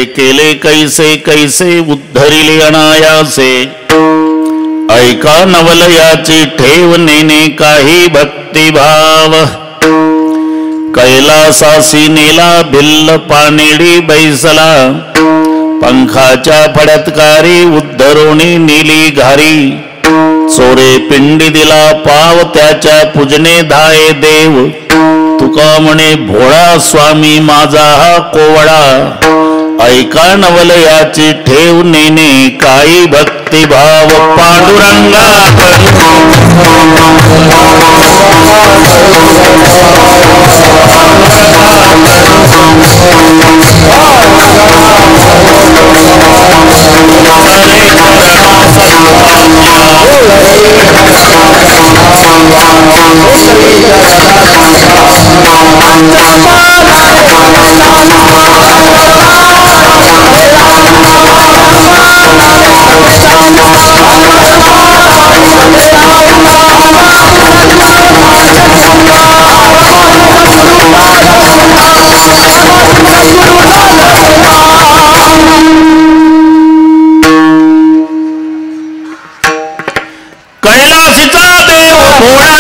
केले कैसे कैसे उद्धरिले अनायासे, ऐका नवलयाची ठेव नेने काही भक्तिभाव, कैलासासी नेला भिल्ल पानेडी बैसला, पंखाच्या फडतकारी उद्धरोणी नीली घारी, चोरे पिंडी दिला पाव त्याच्या पूजने धाये देव, तुका म्हणे भोळा स्वामी माझा हा कोवळा, ऐका नवलयाची ठेव नेने काही भक्तिभाव, पांडुरंगा कैलासीचा देव भोळा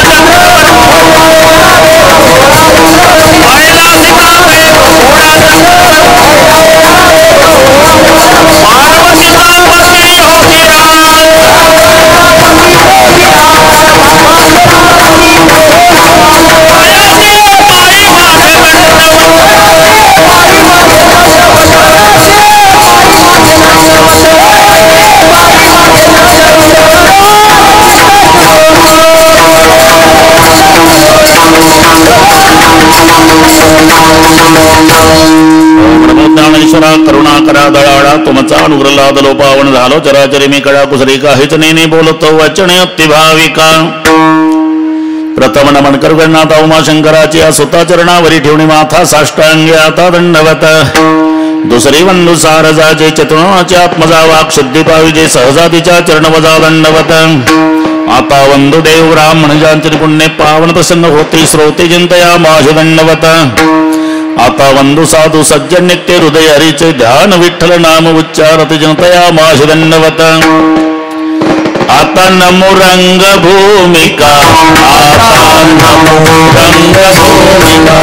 करुणाकरा दयाळा तुमचा अनुग्रह लोपावन झालो, चराचरी मी कळा कुसरी काहीच नेने बोलतो वचने अतिभाविका, प्रथम नमन करगणात उमाशंकराची सुता चरणावरी ठेवणी माथा साष्टांगी आता दंडवत, दुसरी वंदू सारजाचे चतुर्णाचे आत्मजा वाक शुद्धी पाविजे सहजातीच्या चरणवजा दंडवत, आता वंदू देव ब्राह्मण जानचे पुण्य पावन प्रसन्न होती श्रोते चिंतया माझ दंडवत, आता वंदू साधू सज्जन नित्य हृदय हरीचे ध्यान विठ्ठल नाम उच्चारत जनतया माझ दंडवत, आता नमो रंग भूमिका, आता नमो रंग भूमिका,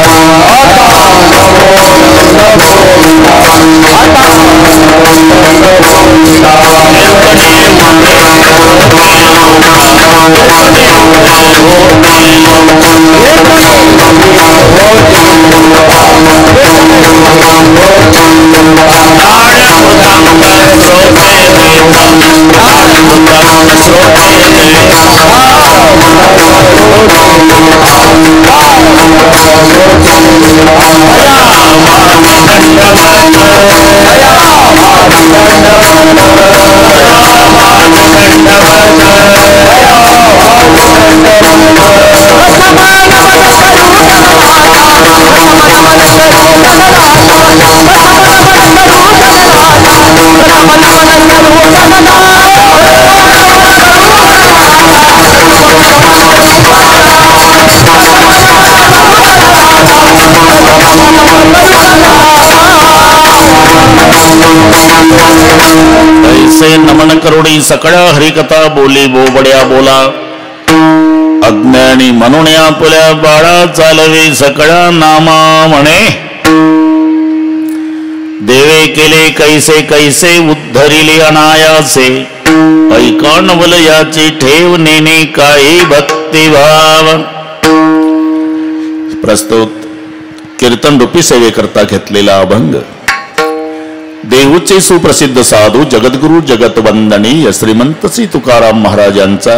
नमन करुणी सकळा हरिकथा बोली बोबड्या बोला, अज्ञानी म्हणून आपल्या बाळा चालवे सकळा नामा म्हणे, देवे केले कैसे कैसे उद्धरिले अनायासे, ऐका नवलयाची ठेव नेने काही भक्तिभाव. प्रस्तुत कीर्तन रूपी सेवेकरता घेतलेला अभंग देहूचे सुप्रसिद्ध साधू जगद्गुरु जगतवंदनीय श्रीमंत श्री तुकाराम महाराजांचा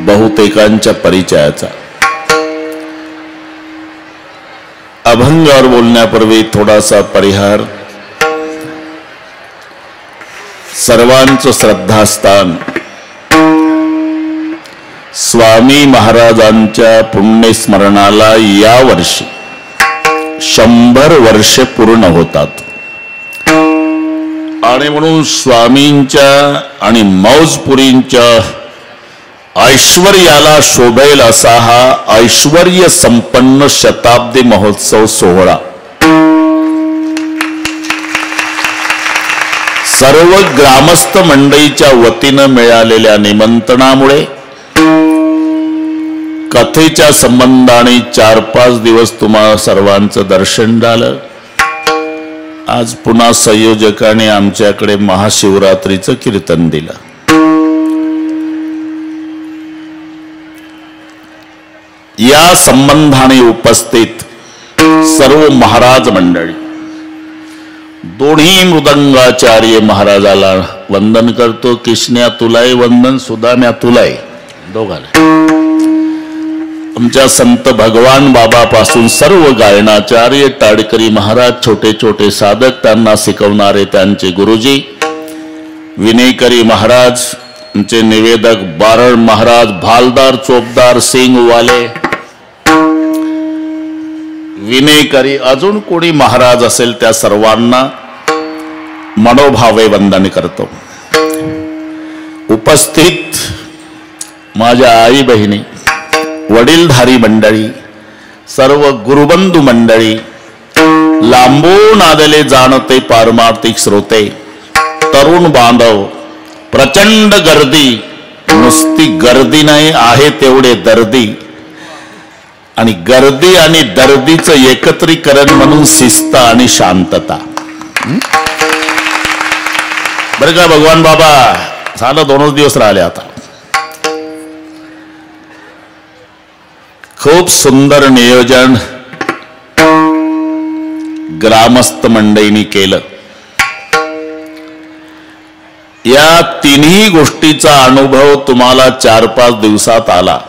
बहुतेकांच्या परिचयाचा. अभंगावर बोलण्यापूर्वी थोडासा परिहार. सर्वांचं श्रद्धास्थान स्वामी महाराजांच्या पुण्यस्मरणाला या वर्षी 100 वर्षे पूर्ण होतात आणि म्हणून स्वामींच्या आणि मौजपुरींच्या ऐश्वर्याला शोभेल असा हा ऐश्वर्य संपन्न शताब्दी महोत्सव सोहळा सर्व ग्रामस्थ मंडळीच्या वतीनं मिळालेल्या निमंत्रणामुळे कथेच्या संबंधाने 4-5 दिवस तुम्हा सर्वांचं दर्शन झालं. आज पुन्हा संयोजकाने आमच्याकडे महाशिवरात्रीचं कीर्तन दिलं. या संबंधाने उपस्थित सर्व महाराज मंडळी, दोन्ही मृदंगाचार्य महाराजाला वंदन करतो. कृष्ण्या तुलाही वंदन, सुदाम्या तुलाही, दोघांना. आमच्या संत भगवान बाबापासून सर्व गायनाचार्य टाडकरी महाराज, छोटे छोटे साधक, त्यांना शिकवणारे त्यांचे गुरुजी विनेकरी महाराज, आमचे निवेदक बारळ महाराज, भालदार, चोपदार, सिंगवाले, विनेकरी, अजून कोणी महाराज असेल त्या सर्वांना मनोभावे वंदन करतो. उपस्थित माझ्या आई बहिणी, वडीलधारी मंडळी, सर्व गुरुबंधू मंडळी, लांबून आलेले जाणते पारमार्थिक श्रोते, तरुण बांधव, प्रचंड गर्दी, नुसती गर्दी नाही आहे तेवढे दर्दी, आणि गर्दी आणि दर्दीचं एकत्रीकरण म्हणून शिस्त आणि शांतता. बरं का भगवान बाबा, झालं 2 दिवस राहिले आता. खूप सुंदर नियोजन ग्रामस्थ मंडळींनी केलं. या तिन्ही गोष्टीचा अनुभव तुम्हाला 4-5 दिवसात आला.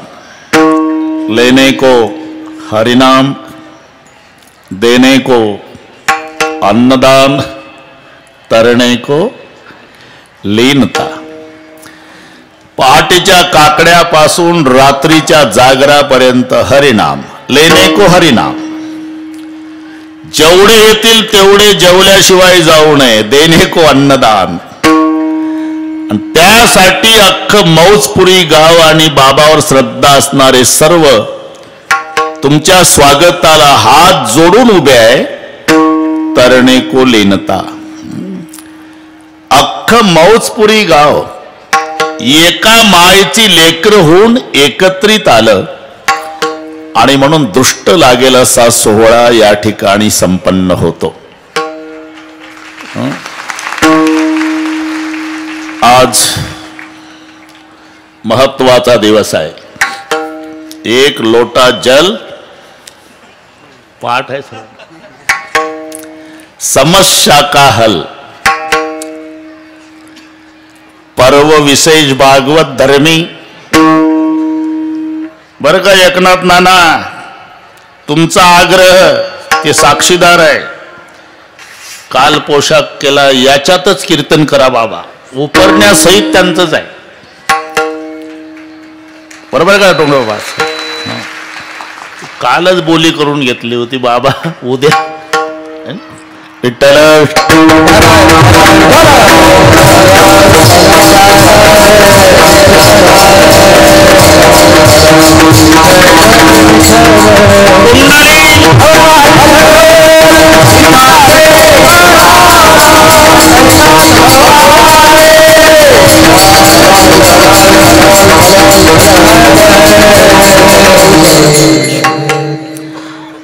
लेने को हरिनाम, देने को अन्नदान, तरणे को लीनता. पहाटेच्या काकड्यापासून रात्रीच्या जागरापर्यंत हरिनाम, लेने को हरिनाम. जेवढे येतील तेवढे जेवल्याशिवाय जाऊ नये, देणे को अन्नदान. आणि त्यासाठी अख्खं मौजपुरी गाव आणि बाबावर श्रद्धा असणारे सर्व तुमच्या स्वागताला हात जोडून उभे आहे. तरणे को लीनता. अख्खं मौजपुरी गाव एका मायेची लेकर होऊन एकत्रित आलं, आणि म्हणून दृष्ट लागेल असा सोहळा या ठिकाणी संपन्न होतो. आज महत्वाचा दिवस आहे. 1 लोटा जल, पाठ है समस्या का हल, पर्व विशेष भागवत धर्मी. बर का एकनाथ नाना, तुमचा आग्रह ते साक्षीदार आहे. काल पोशाख केला, याच्यातच कीर्तन करा बाबा, उपरण्यासहित त्यांचंच आहे. बरोबर का टोंगोबा? कालच बोली करून घेतली होती बाबा, उद्या विठ्ठल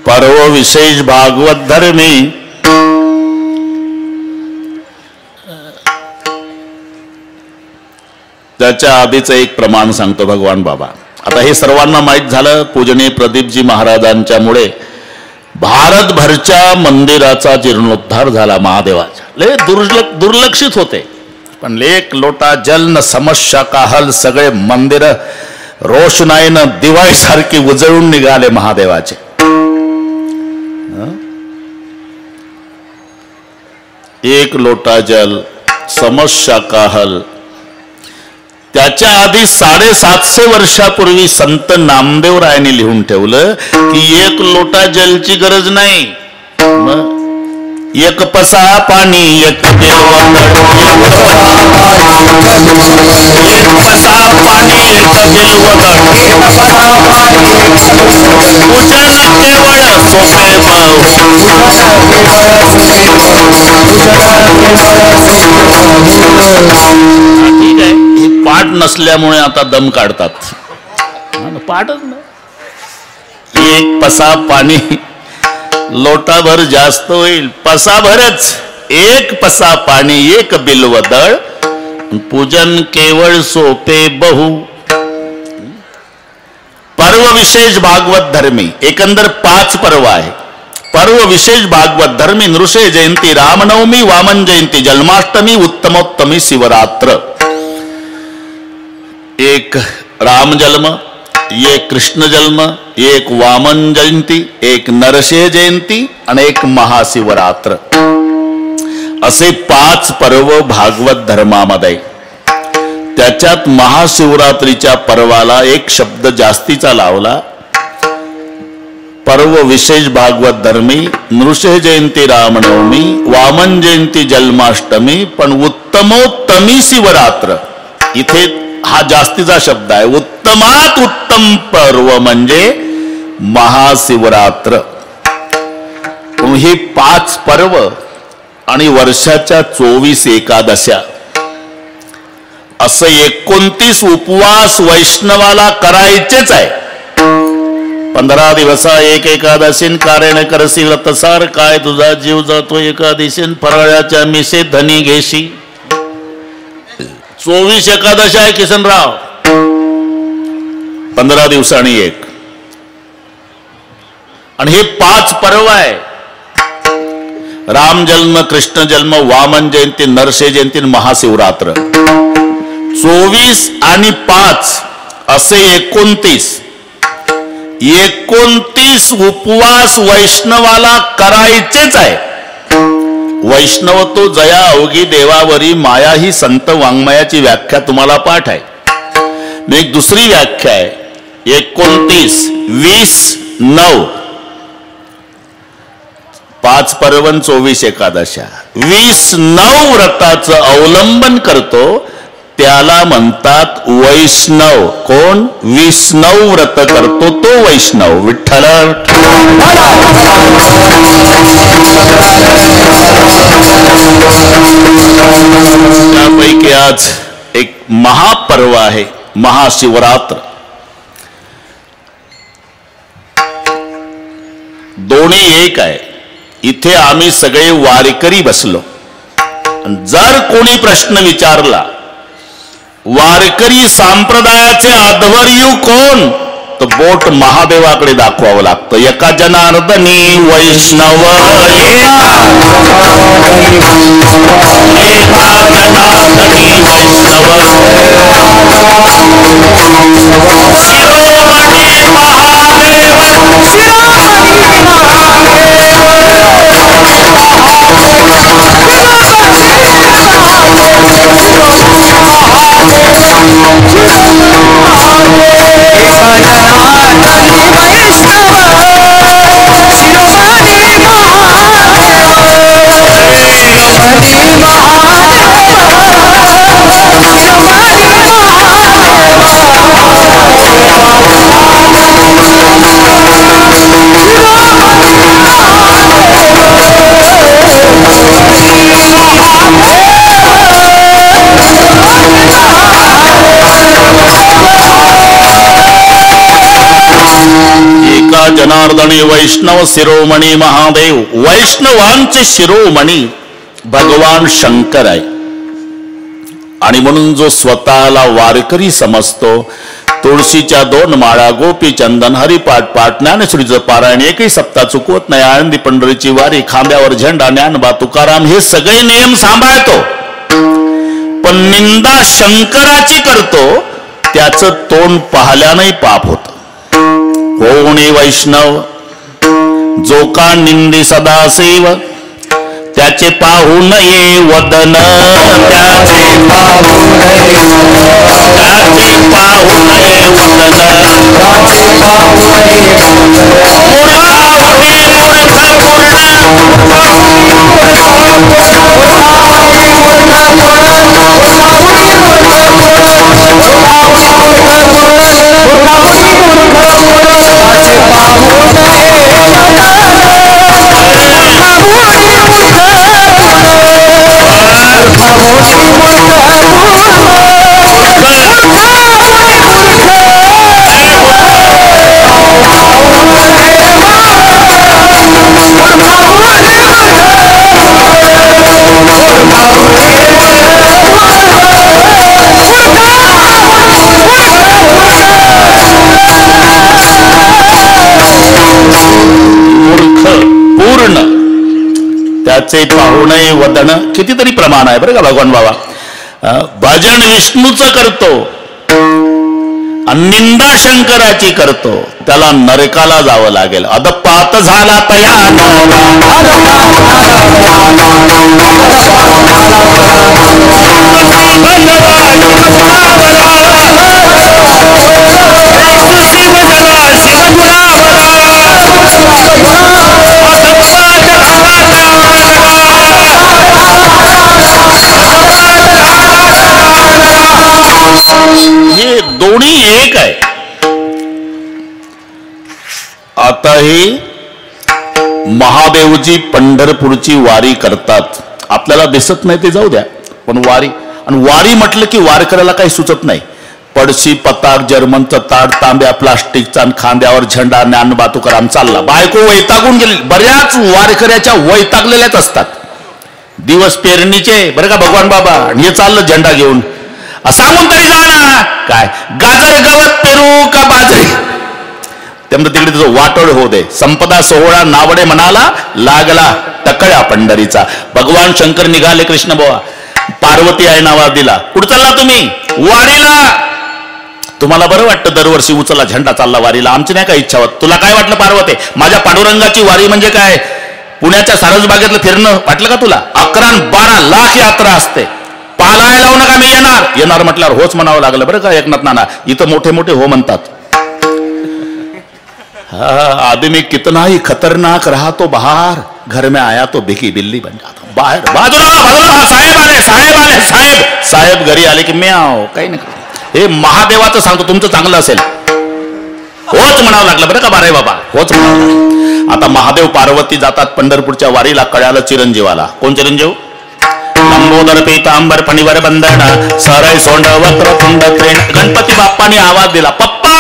पर्व विशेष भागवत धर्मी. त्याच्या आधीचं एक प्रमाण सांगतो भगवान बाबा. आता हे सर्वांना माहीत झालं, पूजनीय प्रदीपजी महाराजांच्यामुळे भारतभरच्या मंदिराचा जीर्णोद्धार झाला. महादेवाच्या लय दुर्लक्षित होते, पण 1 लोटा जल न समस्या का हल. सगळे मंदिर रोषणाईनं दिवाळीसारखी उजळून निघाले महादेवाचे. 1 लोटा जल, समस्या का हल. त्याच्या आधी 750 वर्षापूर्वी संत नामदेवरायांनी लिहून ठेवलं की 1 लोटा जलची गरज नाही, 1 पसा पाणी, 1 देवगड. 1 पसा पाणी, 1 देवगड. पूजन केवळ सोपे भाऊ. ठीक आहे, हे पाठ नसल्यामुळे आता दम काढतात. पाठच नाही. एक पसा पाणी लोटाभर जास्त होईल, पसाभरच. एक पसा पाणी एक बिल्वदळ, पूजन केवळ सोपे बहु. पर्व विशेष भागवत धर्मी, एकंदर 5 पर्व आहे. पर्व विशेष भागवत धर्मी, नृषे जयंती, रामनवमी, वामन जयंती, जन्माष्टमी, उत्तमोत्तमी, शिवरात्र. एक राम जन्म, एक कृष्ण जन्म, एक वामन जयंती, एक नरसे जयंती आणि एक महाशिवरात्र, असे 5 पर्व भागवत धर्मामध्ये. त्याच्यात महाशिवरात्रीच्या पर्वाला एक शब्द जास्तीचा लावला. पर्व विशेष भागवत धर्मी, नृषे जयंती, रामनवमी, वामन जयंती, जन्माष्टमी, पण उत्तमोत्तमी शिवरात्र, इथे हा जास्तीचा शब्द आहे. उत्तमात उत्तम पर्व म्हणजे महाशिवरात्र. ही 5 पर्व आणि वर्षाच्या 24 एकादशा, असं 29 उपवास वैष्णवाला करायचेच आहे. 15 दिवसा एक एकादशीन कारण करशील तसार, काय तुझा जीव जातो एकादशीन, फराळाच्या मिसे धनी घेशी. 24 एकादशी आहे किसनराव, 15 दिवसांनी एक. आणि हे 5 पर्व आहे. राम जन्म, कृष्ण जन्म, वामन जयंती, नरसे जयंती, महाशिवरात्र. 24 आणि 5 असे 29 उपवास वैष्णवाला करायचेच आहे. वैष्णव तो जया अवघी देवावरी माया, ही संत वाङ्मयाची व्याख्या तुम्हाला पाठ आहे. मी एक दुसरी व्याख्या आहे. 29, 20, 9, 5 पर्वन 24 एकादशा, 29 व्रताचं अवलंबन करतो त्याला म्हणतात वैष्णव. कोण? विष्णव व्रत करतो तो वैष्णव. विठ्ठल. त्यापैकी आज एक महापर्व आहे महाशिवरात्र. दोन्ही एक आहे. इथे आम्ही सगळे वारकरी बसलो. जर कोणी प्रश्न विचारला, वारकरी संप्रदायाचे आध्वर्यू कोण, तर बोट महादेवाकडे दाखवावं लागतं. एका जनार्दनी वैष्णव, जनार्दनी वैष्णव शिरोमणी महादेव. वैष्णवांचे शिरोमणी भगवान शंकर आहे. आणि म्हणून जो स्वतःला वारकरी समजतो, तुळशीच्या 2 माळा, गोपी चंदन, हरिपाठ पाठ, ज्ञानेश्वरीचं पारायण, एकही सप्ताह चुकवत नाही, आळंदी पंढरीची वारी, खांब्यावर झेंडा, ज्ञानबा तुकाराम, हे सगळे नियम सांभाळतो. पण निंदा शंकराची करतो, त्याचं तोंड पाहल्यानंही पाप होत. कोणी वैष्णव जो का निंदी सदाशिव, त्याचे पाहू नये वदन, त्याचे पाहू नये वदन, Vamos, नये वदन, कितीतरी प्रमाण आहे बरं का भगवान बाबा. भजन विष्णूचं करतो आणि निंदा शंकराची करतो, त्याला नरकाला जावं लागेल. अदपात झाला तया हे दोन्ही एक आहे. आता ही महादेवजी पंढरपूरची वारी करतात, आपल्याला दिसत नाही ते जाऊ द्या, पण वारी, आणि वारी म्हटलं की वारकऱ्याला काही सुचत नाही. पडशी पताक जर्मनचं ताट तांब्या प्लास्टिकचा, खांद्यावर झेंडा, ज्ञानोबा तुकाराम चालला. बायको वैतागून गेली, बऱ्याच वारकऱ्याच्या वैतागलेल्याच असतात. दिवस पेरणीचे बरं का भगवान बाबा, हे चाललं झेंडा घेऊन, सांगून तरी जा ना, काय गाजर गवत पेरू का बाजरी, त्यामुळे तिकडे तुझं वाटोळ होऊ दे. संपदा सोहळा नावडे म्हणाला, लागला टकळ्या पंढरीचा. भगवान शंकर निघाले कृष्ण बुवा, पार्वती आहे नावा दिला. कुठं चालला तुम्ही? वारीला. तुम्हाला बरं वाटतं दरवर्षी उचला झेंडा चालला वारीला, आमची नाही काय इच्छा होत. तुला काय वाटलं पार्वती? माझ्या पांडुरंगाची वारी म्हणजे काय, पुण्याच्या सारसबागेतलं फिरणं वाटलं का तुला? 11-12 लाख यात्रा असते. पालाय लावू नका, मी येणार म्हटल्यावर होच म्हणावं लागलं बरं का एकनाथ नाना. इथं मोठे मोठे हो म्हणतात. आदमी कितना ही खतरनाक रहा तो बाहर, घर में आया तो भिकी बिल्ली बन जाता. बाहेर बाजूला साहेब घरी आले की मी आहो, काही नाही. हे महादेवाचं सांगतो, तुमचं चांगलं असेल होच म्हणावं लागलं बरं का. बारे बाबा होच म्हणावं लागलं. आता महादेव पार्वती जातात पंढरपूरच्या वारीला. कळ्याला चिरंजीवाला. कोण चिरंजीव? लंबोदर पीतांबर फणीवर बंधन, सरय सोंड वक्रतुंड त्रेण. गणपती बाप्पाने आवाज दिला, पप्पा.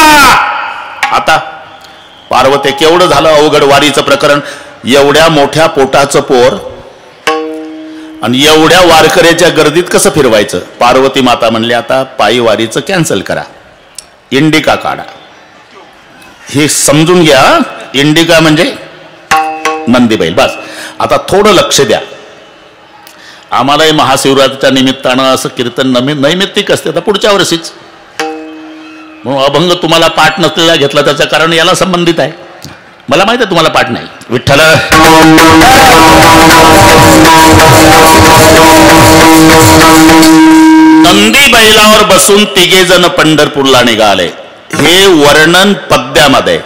आता पार्वती, केवढं झालं अवघड वारीचं प्रकरण. एवढ्या मोठ्या पोटाचं पोर आणि एवढ्या वारकऱ्याच्या गर्दीत कसं फिरवायचं? पार्वती माता म्हणली, आता पायी वारीचं कॅन्सल करा, इंडिका काढा. हे समजून घ्या, इंडिका म्हणजे नंदी बैल. बस आता थोडं लक्ष द्या. आम्हालाही महाशिवरात्रीच्या निमित्तानं असं कीर्तन नैमित्तिक असते. आता पुढच्या वर्षीच म्हणून अभंग तुम्हाला पाठ नसलेला घेतला, त्याचं कारण याला संबंधित आहे. मला माहिती आहे तुम्हाला पाठ नाही. विठ्ठल नंदी बैलावर बसून 3 जण पंढरपूरला निघाले. हे वर्णन पद्यामध्ये.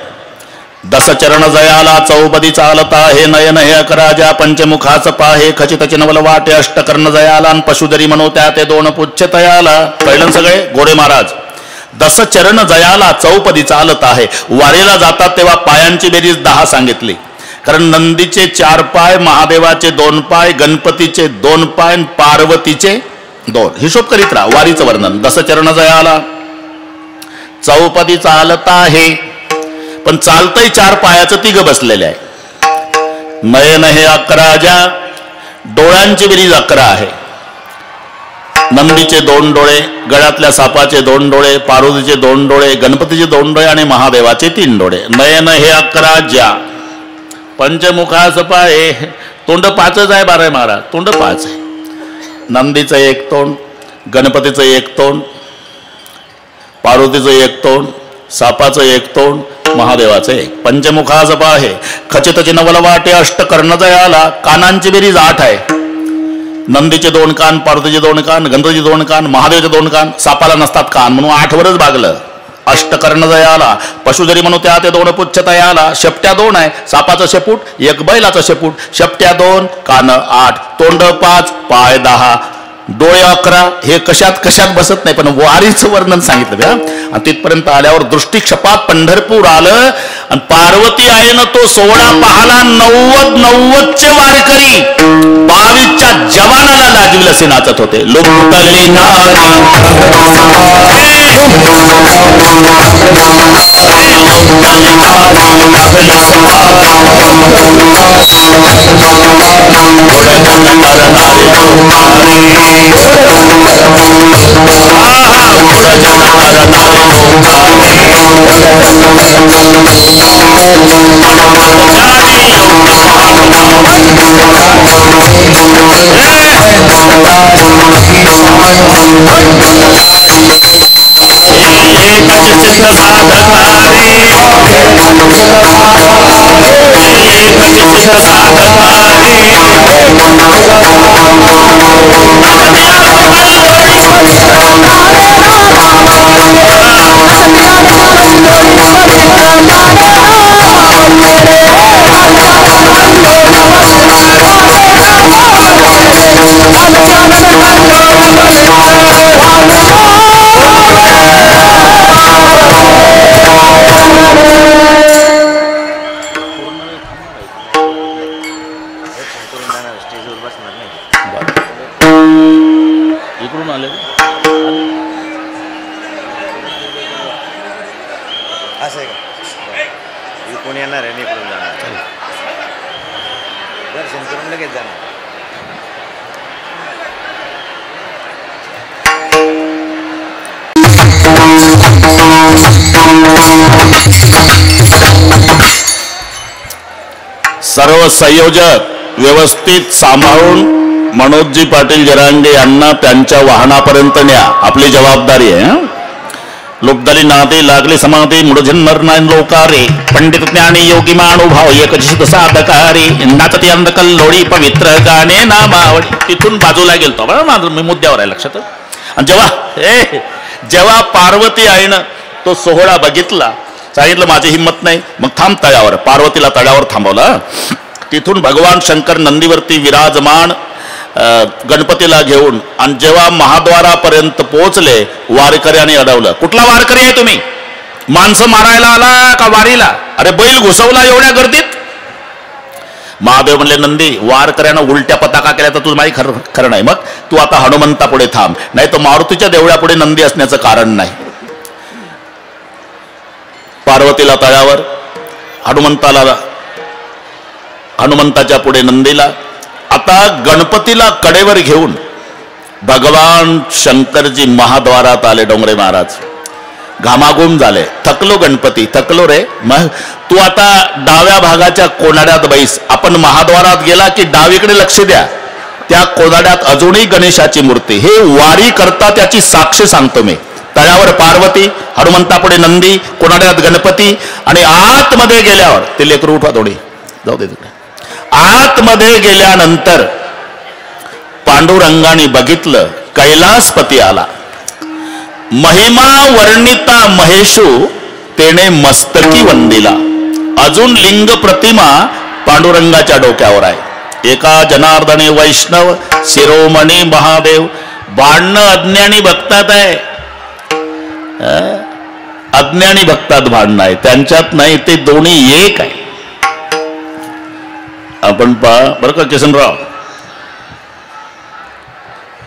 10 चरण जयाला चौपदी चालता, हे नयन हे अकराजा, पंचमुखाच पाहे, खचित चिनवल वाटे, अष्टकर्ण जयाला, आणि पशुधरी मनोत्या ते 2 पुच्छ तयाला. कळलं सगळे? गोरे महाराज. 10 चरण जयाला चौपदी चालत आहे. वारीला जातात तेव्हा पायांची बेरीज 10 सांगितली. कारण नंदीचे 4 पाय, महादेवाचे 2 पाय, गणपतीचे 2 पाय, पार्वतीचे 2. हिशोब करीत राहा. वारीचं वर्णन. 10 चरण जयाला चौपदी चालत आहे, पण चालतंय 4 पायाचं 3 बसलेले आहे. नयन हे 11, डोळ्यांची बेरीज 11 आहे. नंदीचे 2 डोळे, गळ्यातल्या सापाचे 2 डोळे, पार्वतीचे 2 डोळे, गणपतीचे 2 डोळे आणि महादेवाचे 3 डोळे. नयन हे 11, पंचमुखास पाहे, तोंड 5च आहे. बारे महाराज तोंड 5 आहे. नंदीचं 1 तोंड, गणपतीचं 1 तोंड, पार्वतीचं 1 तोंड, सापाचं 1 तोंड, महादेवाचं 1. पंचमुखास पाहे, खचित चिनवल वाटे, अष्टकर्ण जयाला. कानांची बेरीज 8 आहे. नंदीचे 2 कान, पार्वतीचे 2 कान, गणपतीचे 2 कान, महादेवाचे 2 कान. सापाला नसतात कान म्हणून 8 वरच भागलं. अष्टकर्ण जयाला, पशुधरी म्हणून त्या ते 2 पुच्छ तयाला. शेपट्या 2 आहे. सापाचं शेपूट, 1 बैलाचं शेपूट. शेपट्या 2, कान 8, तोंड 5, पाय 10, डोळे 11. हे कशात बसत नाही, पण वारीचं वर्णन सांगितलं. आणि तिथपर्यंत आल्यावर दृष्टिक्षपात पंढरपूर आलं आणि पार्वती आहे ना तो सोहळा पाहला. 90 वारकरी 22च्या जवानाला लाजविल असे नाचत होते. लुटली इकडून आले असं आहे का? इकडून येणार आहे, इकडून जाणार, दर्शन करून लगेच जाणार. सर्व संयोजक व्यवस्थित सांभाळून मनोजजी पाटील जरांगे यांना त्यांच्या वाहनापर्यंत न्या. आपली जबाबदारी आहे. लोकदली नादे लागले समाधी मुडजन्मर नाही लोकारे पंडित ज्ञानी योगी मानुभाव एकचित साधकारी नाचती अंधकल लोळी पवित्र गाणे नामावळी. तिथून बाजूला गेलतो बरं, मी मुद्द्यावर आहे लक्षात. आणि जेव्हा पार्वती आईनं तो सोहळा बघितला, सांगितलं माझी हिंमत नाही, मग थांब तळ्यावर. पार्वतीला तळ्यावर थांबवलं. तिथून भगवान शंकर नंदीवरती विराजमान गणपतीला घेऊन, आणि जेव्हा महाद्वारापर्यंत पोहोचले वारकऱ्याने अडवलं. कुठला वारकरी आहे तुम्ही? माणसं मारायला आला का वारीला? अरे बैल घुसवला एवढ्या गर्दीत. महादेव म्हणले नंदी वारकऱ्यानं उलट्या पताका केल्या तर तुझं माही खरं नाही. मग तू आता हनुमंता पुढे थांब, नाही तर मारुतीच्या देवळापुढे नंदी असण्याचं कारण नाही. पार्वतीला तळ्यावर, हनुमंताच्या पुढे नंदीला. आता गणपतीला कडेवर घेऊन भगवान शंकरजी महाद्वारात आले. डोंगरे महाराज घामाघूम झाले. थकलो गणपती, थकलो रे. मग तू आता डाव्या भागाच्या कोनाड्यात बैस. आपण महाद्वारात गेला की डावीकडे लक्ष द्या. त्या कोनाड्यात अजूनही गणेशाची मूर्ती. हे वारी करता त्याची साक्ष सांगतो मी. तळ्यावर पार्वती, हनुमंतापुढे नंदी, कोनाड्यात गणपती. आणि आतमध्ये गेल्यावर ते लेकरू उठवा थोडी जाऊ दे तिकडे. आतमध्ये गेल्यानंतर पांडुरंगाने बघितलं कैलासपती आला. महिमा वर्णिता महेशू तेने मस्तकी वंदिला. अजून लिंग प्रतिमा पांडुरंगाच्या डोक्यावर आहे. एका जनार्दने वैष्णव शिरोमणी महादेव. भांडणं अज्ञानी भक्तात आहे. अज्ञानी भक्तात भांडणं आहे, त्यांच्यात नाही. ते दोन्ही एक आहे. आपण पहा बरं का किसनराव,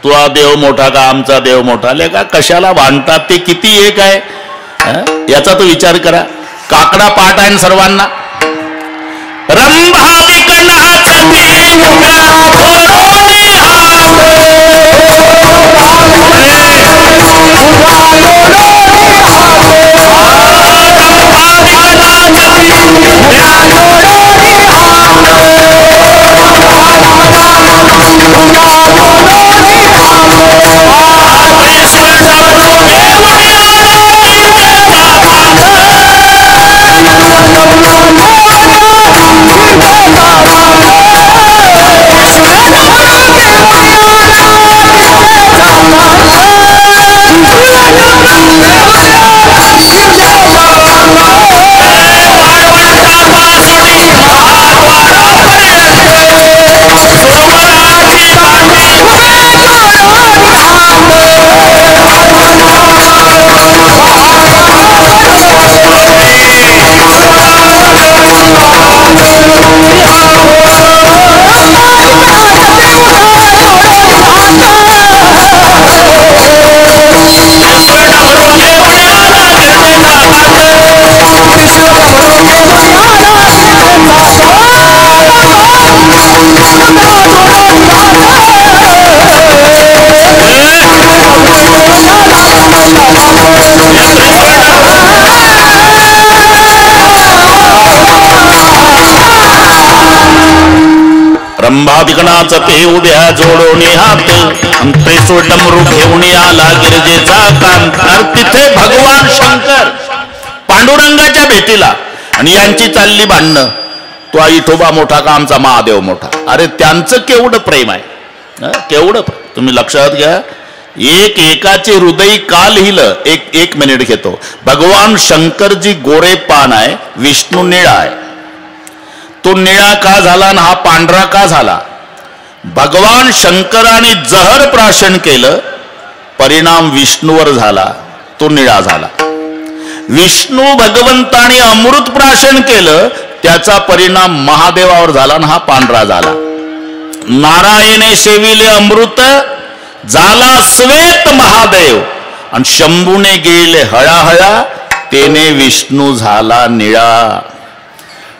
तुझा देव मोठा का आमचा देव मोठा? आले का कशाला भांडतात? ते किती एक आहे याचा तो विचार करा. काकडा पाठ आहे सर्वांना. रंभाधिकणाचं ते उद्या जोडून हात अंतरेश्वर डमरू घेऊन आला गिरजेचा कांत. तिथे भगवान शंकर पांडुरंगाच्या भेटीला, आणि यांची चालली भांडणं. तो विठोबा मोठा का आमचा महादेव मोठा? अरे त्यांचं केवढं प्रेम आहे, केवढं. तुम्ही लक्षात घ्या. एकाचे हृदय का लिहिलं? एक मिनिट घेतो. भगवान शंकरजी गोरे पान आहे, विष्णू निळा आहे. तो निळा का झाला आणि हा पांढरा का झाला? भगवान शंकराने जहर प्राशन केलं, परिणाम विष्णूवर झाला, तो निळा झाला. विष्णू भगवंताने अमृत प्राशन केलं, त्याचा परिणाम महादेवावर झाला आणि हा पांढरा झाला. नारायणे सेविले अमृत झाला श्वेत महादेव आणि शंभूने गेले हळाहळा तेने विष्णू झाला निळा.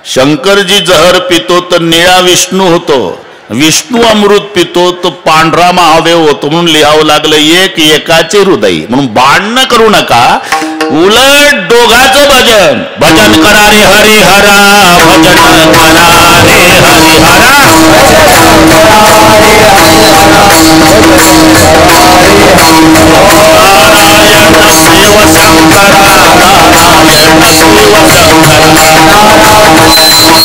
शंकरजी जहर पितो तर निळा विष्णू होतो, विष्णू अमृत पितो तो पांढरा महादेव होतो. म्हणून लिहावं लागलं एक एकाचे हृदय. म्हणून भांडणं करू नका, उलट दोघाचं भजन. भजन करा रे हरिहरा, भजन करा रे हरिहरा, नारायण शिव शंकरा, नारायण शिव शंकरा. माझे बोलणे अवतारा, माझे बोलणे अवतारा, वेदन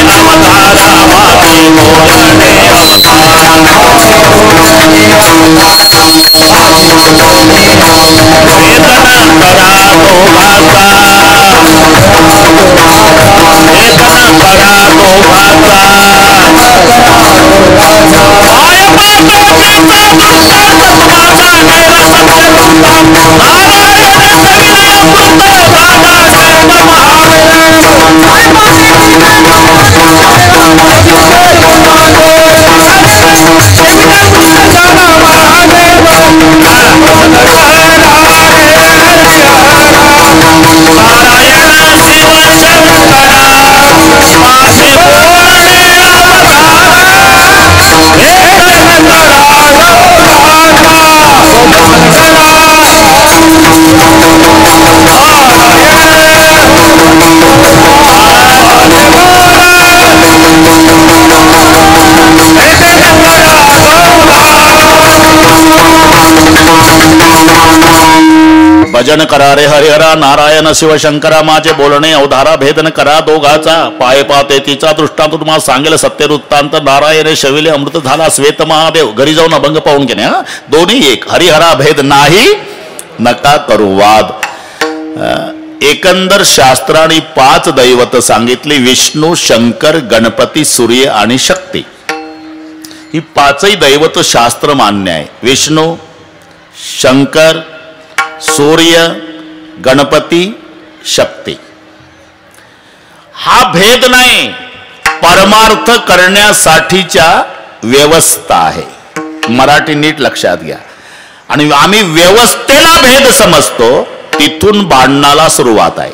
करा दोघाचा, वेदन करा दोघाचा. पाय पाटोजीचा माझा गेला सत्यरूपा, नारायण सविनय अमृत झाला देव महादेव. नारायण शिव शंकरा, माझे बोलणे अवतारा, वेदन करा भजन करा रे हरिहरा, नारायण शिवशंकरा. माझे बोलणे अवधारा, भेदन करा दोघाचा. पाय पाते तिचा दृष्टांत तुम्हाला सांगेल सत्य वृत्तांत. नारायण शविले अमृत झाला श्वेत महादेव. घरी जाऊन अभंग पाहून घेणे. दोन्ही एक. हरिहरा भेद नाही नका करू वाद. एकंदर शास्त्राने 5 दैवत सांगितली. विष्णू, शंकर, गणपती, सूर्य आणि शक्ती. ही 5ही दैवत शास्त्र मान्य आहे. विष्णू, शंकर, सूर्य, गणपती, शक्ती. हा भेद नाही, परमार्थ करण्यासाठीच्या व्यवस्था आहे. मराठी नीट लक्षात घ्या. आणि आम्ही व्यवस्थेला भेद समजतो, तिथून भांडणाला सुरुवात आहे.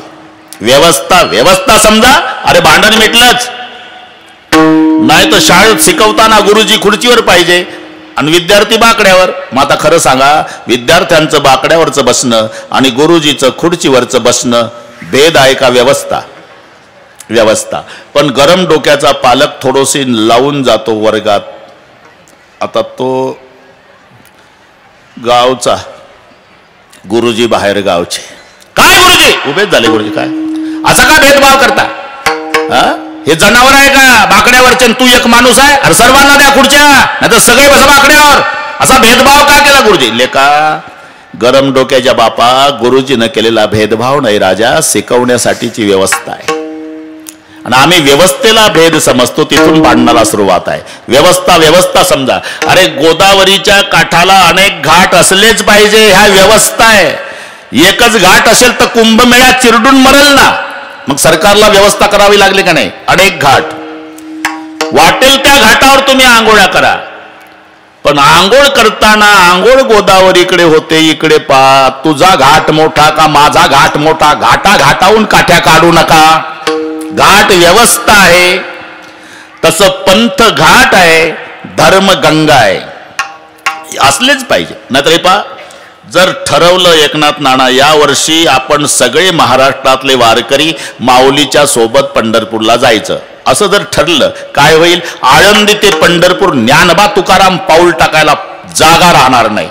व्यवस्था व्यवस्था समजा, अरे भांडण मिटलंच. नाही तर शाळेत शिकवताना गुरुजी खुर्चीवर पाहिजे आणि विद्यार्थी बाकड्यावर. मग आता खरं सांगा, विद्यार्थ्यांचं बाकड्यावरचं बसणं आणि गुरुजीचं खुर्चीवरचं बसणं भेद आहे का? व्यवस्था व्यवस्था. पण गरम डोक्याचा पालक थोडीशी लावून जातो वर्गात. आता तो गावचा, गुरुजी बाहेर गावचे. काय गुरुजी? उभेच झाले गुरुजी. काय असा का भेदभाव करता? हे जनावर आहे का बाकड्यावरचे? तू एक माणूस आहे. अरे सर्वांना द्या खुर्च्या, नाही तर सगळे बसा बाकड्यावर. असा भेदभाव का केला गुरुजी? लेका गरम डोक्याच्या बापा, गुरुजीनं केलेला भेदभाव नाही राजा, शिकवण्यासाठीची व्यवस्था आहे. आणि आम्ही व्यवस्थेला भेद समजतो, तिथून भांडणाला सुरुवात आहे. व्यवस्था व्यवस्था समजा. अरे गोदावरीच्या काठाला अनेक घाट असलेच पाहिजे, ह्या व्यवस्था आहे. एकच घाट असेल तर कुंभमेळा चिरडून मरेल ना. मग सरकारला व्यवस्था करावी लागली का नाही? अनेक घाट, वाटेल त्या घाटावर तुम्ही आंघोळ्या करा. पण आंघोळ करताना आंघोळ गोदावरीकडे होते, इकडे पा. तुझा घाट मोठा का माझा घाट मोठा? घाटा घाटाहून काठ्या काढू नका. घाट व्यवस्था आहे. तसं पंथ घाट आहे, धर्म गंगा आहे. असलेच पाहिजे. नाहीतर पा, जर ठरवलं एकनाथ नाना या वर्षी आपण सगळे महाराष्ट्रातले वारकरी माऊलीच्या सोबत पंढरपूरला जायचं, असं जर ठरलं, काय होईल? आळंदी ते पंढरपूर ज्ञानबा तुकाराम पाऊल टाकायला जागा राहणार नाही.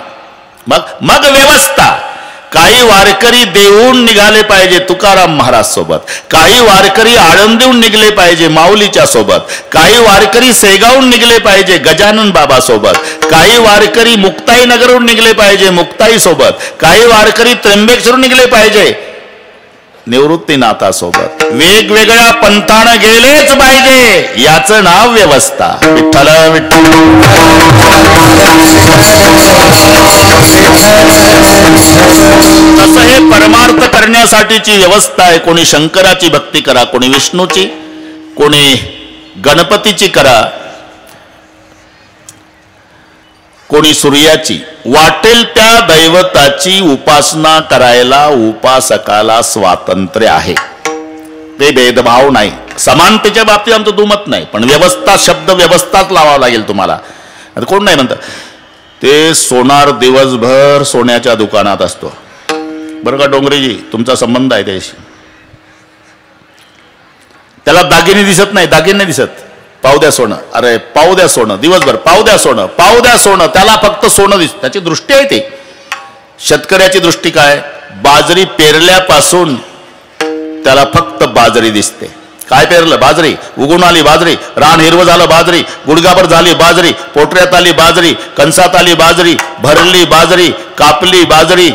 मग व्यवस्था. काही वारकरी देऊन निघाले पाहिजे तुकाराम महाराज सोबत, काही वारकरी आळंदीहून निघले पाहिजे माऊलीच्या सोबत, काही वारकरी सेगावून निघले पाहिजे गजानन बाबा सोबत, काही वारकरी मुक्ताई नगरहून निघले पाहिजे मुक्ताई सोबत, काही वारकरी त्र्यंबकेश्वरून निघले पाहिजे निवृत्तीनाथासोबत. वेगवेगळ्या पंथानं गेलेच पाहिजे, याचं नाव व्यवस्था. विठ्ठल विठ्ठल. तसं हे परमार्थ करण्यासाठीची व्यवस्था आहे. कोणी शंकराची भक्ती करा, कोणी विष्णूची, कोणी गणपतीची करा, कोणी सूर्याची, वाटेल त्या दैवताची उपासना करायला उपासकाला स्वातंत्र्य आहे. ते भेदभाव नाही. समानतेच्या बाबतीत आमचं दुमत नाही, पण व्यवस्था, शब्द व्यवस्थाच लावावं लागेल तुम्हाला. आता कोण नाही म्हणतं ते सोनार दिवसभर सोन्याच्या दुकानात असतो. बरं का डोंगरेजी, तुमचा संबंध आहे त्याशी. त्याला दागिने दिसत नाही, दागिने नाही दिसत. पाव द्या सोनं, अरे पाव द्या सोनं, दिवसभर पाव द्या सोनं, पाव द्या सोनं. त्याला फक्त सोनं दिसत. त्याची दृष्टी आहे ती. शेतकऱ्याची दृष्टी काय? बाजरी पेरल्यापासून त्याला फक्त बाजरी दिसते. काय पेरलं? बाजरी. उगून आली बाजरी, रान हिरवं झालं बाजरी, गुडगाभर झाली बाजरी, पोटऱ्यात आली बाजरी, कणसात आली बाजरी, भरली बाजरी, कापली बाजरी,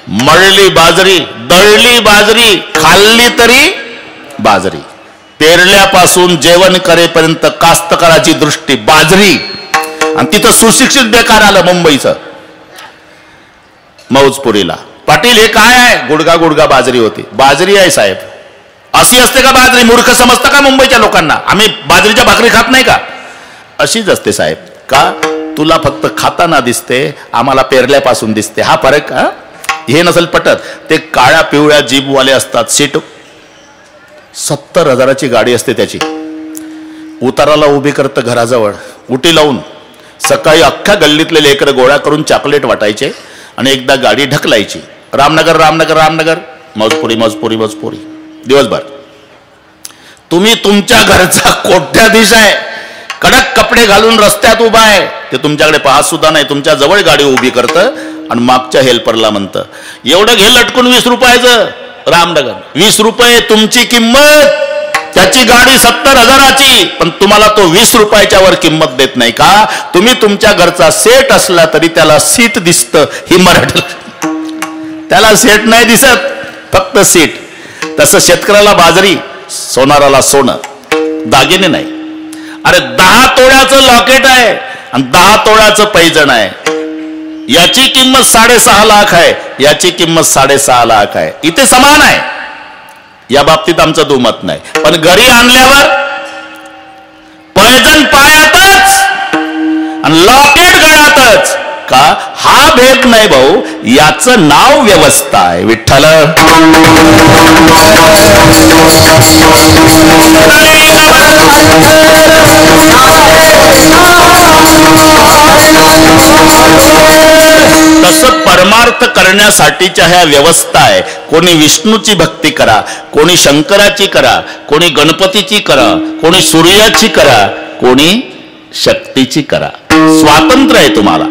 मळली बाजरी, दळली बाजरी, खाल्ली तरी बाजरी. पेरल्यापासून जेवण करेपर्यंत कास्तकाराची दृष्टी बाजरी. आणि तिथं सुशिक्षित बेकार आलं मुंबईचं मौजपुरीला. पाटील हे काय आहे? गुडगा गुडगा बाजरी होती. बाजरी आहे साहेब. अशी असते का बाजरी? मूर्ख समजता का मुंबईच्या लोकांना? आम्ही बाजरीच्या भाकरी खात नाही का? अशीच असते साहेब. का? तुला फक्त खाताना दिसते, आम्हाला पेरल्यापासून दिसते. हा फरक. हे नसेल पटत. ते काळ्या पिवळ्या जीपवाले असतात. सीट 70,000ची गाडी असते त्याची. उताराला उभी करतं घराजवळ उटी लावून. सकाळी अख्ख्या गल्लीतले लेकरं गोळा करून चॉकलेट वाटायचे आणि एकदा गाडी ढकलायची. रामनगर रामनगर रामनगर, मौजपुरी मौजपुरी मौजपुरी, दिवसभर. तुम्ही तुमच्या घरचा कोट्याधीश आहे, कडक कपडे घालून रस्त्यात उभा आहे, ते तुमच्याकडे पाहत सुद्धा नाही. तुमच्या जवळ गाडी उभी करतं आणि मागच्या हेल्परला म्हणतं एवढं घे लटकून 20 रुपयाचं. रामनगर 20 रुपये तुमची किंमत, त्याची गाडी 70,000ची, पण तुम्हाला तो 20 रुपयाच्या वर किंमत देत नाही का? तुम्ही तुमच्या घरचा सेट असला तरी त्याला सीट दिसतं. ही मराठी, त्याला सेट नाही दिसत, फक्त सीट. तसं शेतकऱ्याला बाजरी, सोनाराला सोनं, दागिने नाही. अरे 10 तोळ्याचं लॉकेट आहे आणि 10 तोळ्याचं पैजण आहे. याची किंमत 6.5 लाख आहे, याची किंमत 6.5 लाख आहे. इथे समान आहे. या बाबतीत आमचं दुमत नाही. पण घरी आणल्यावर पैजण पायातच आणि लॉकेट गळ्यातच का? हा भेद नाही भाऊ. याचं नाव व्यवस्था आहे. विठ्ठल तसं परमार्थ करण्यासाठीच्या ह्या व्यवस्था आहे. कोणी विष्णूची भक्ती करा, कोणी शंकराची करा, कोणी गणपतीची करा, कोणी सूर्याची करा, कोणी शक्तीची करा. स्वातंत्र्य आहे तुम्हाला.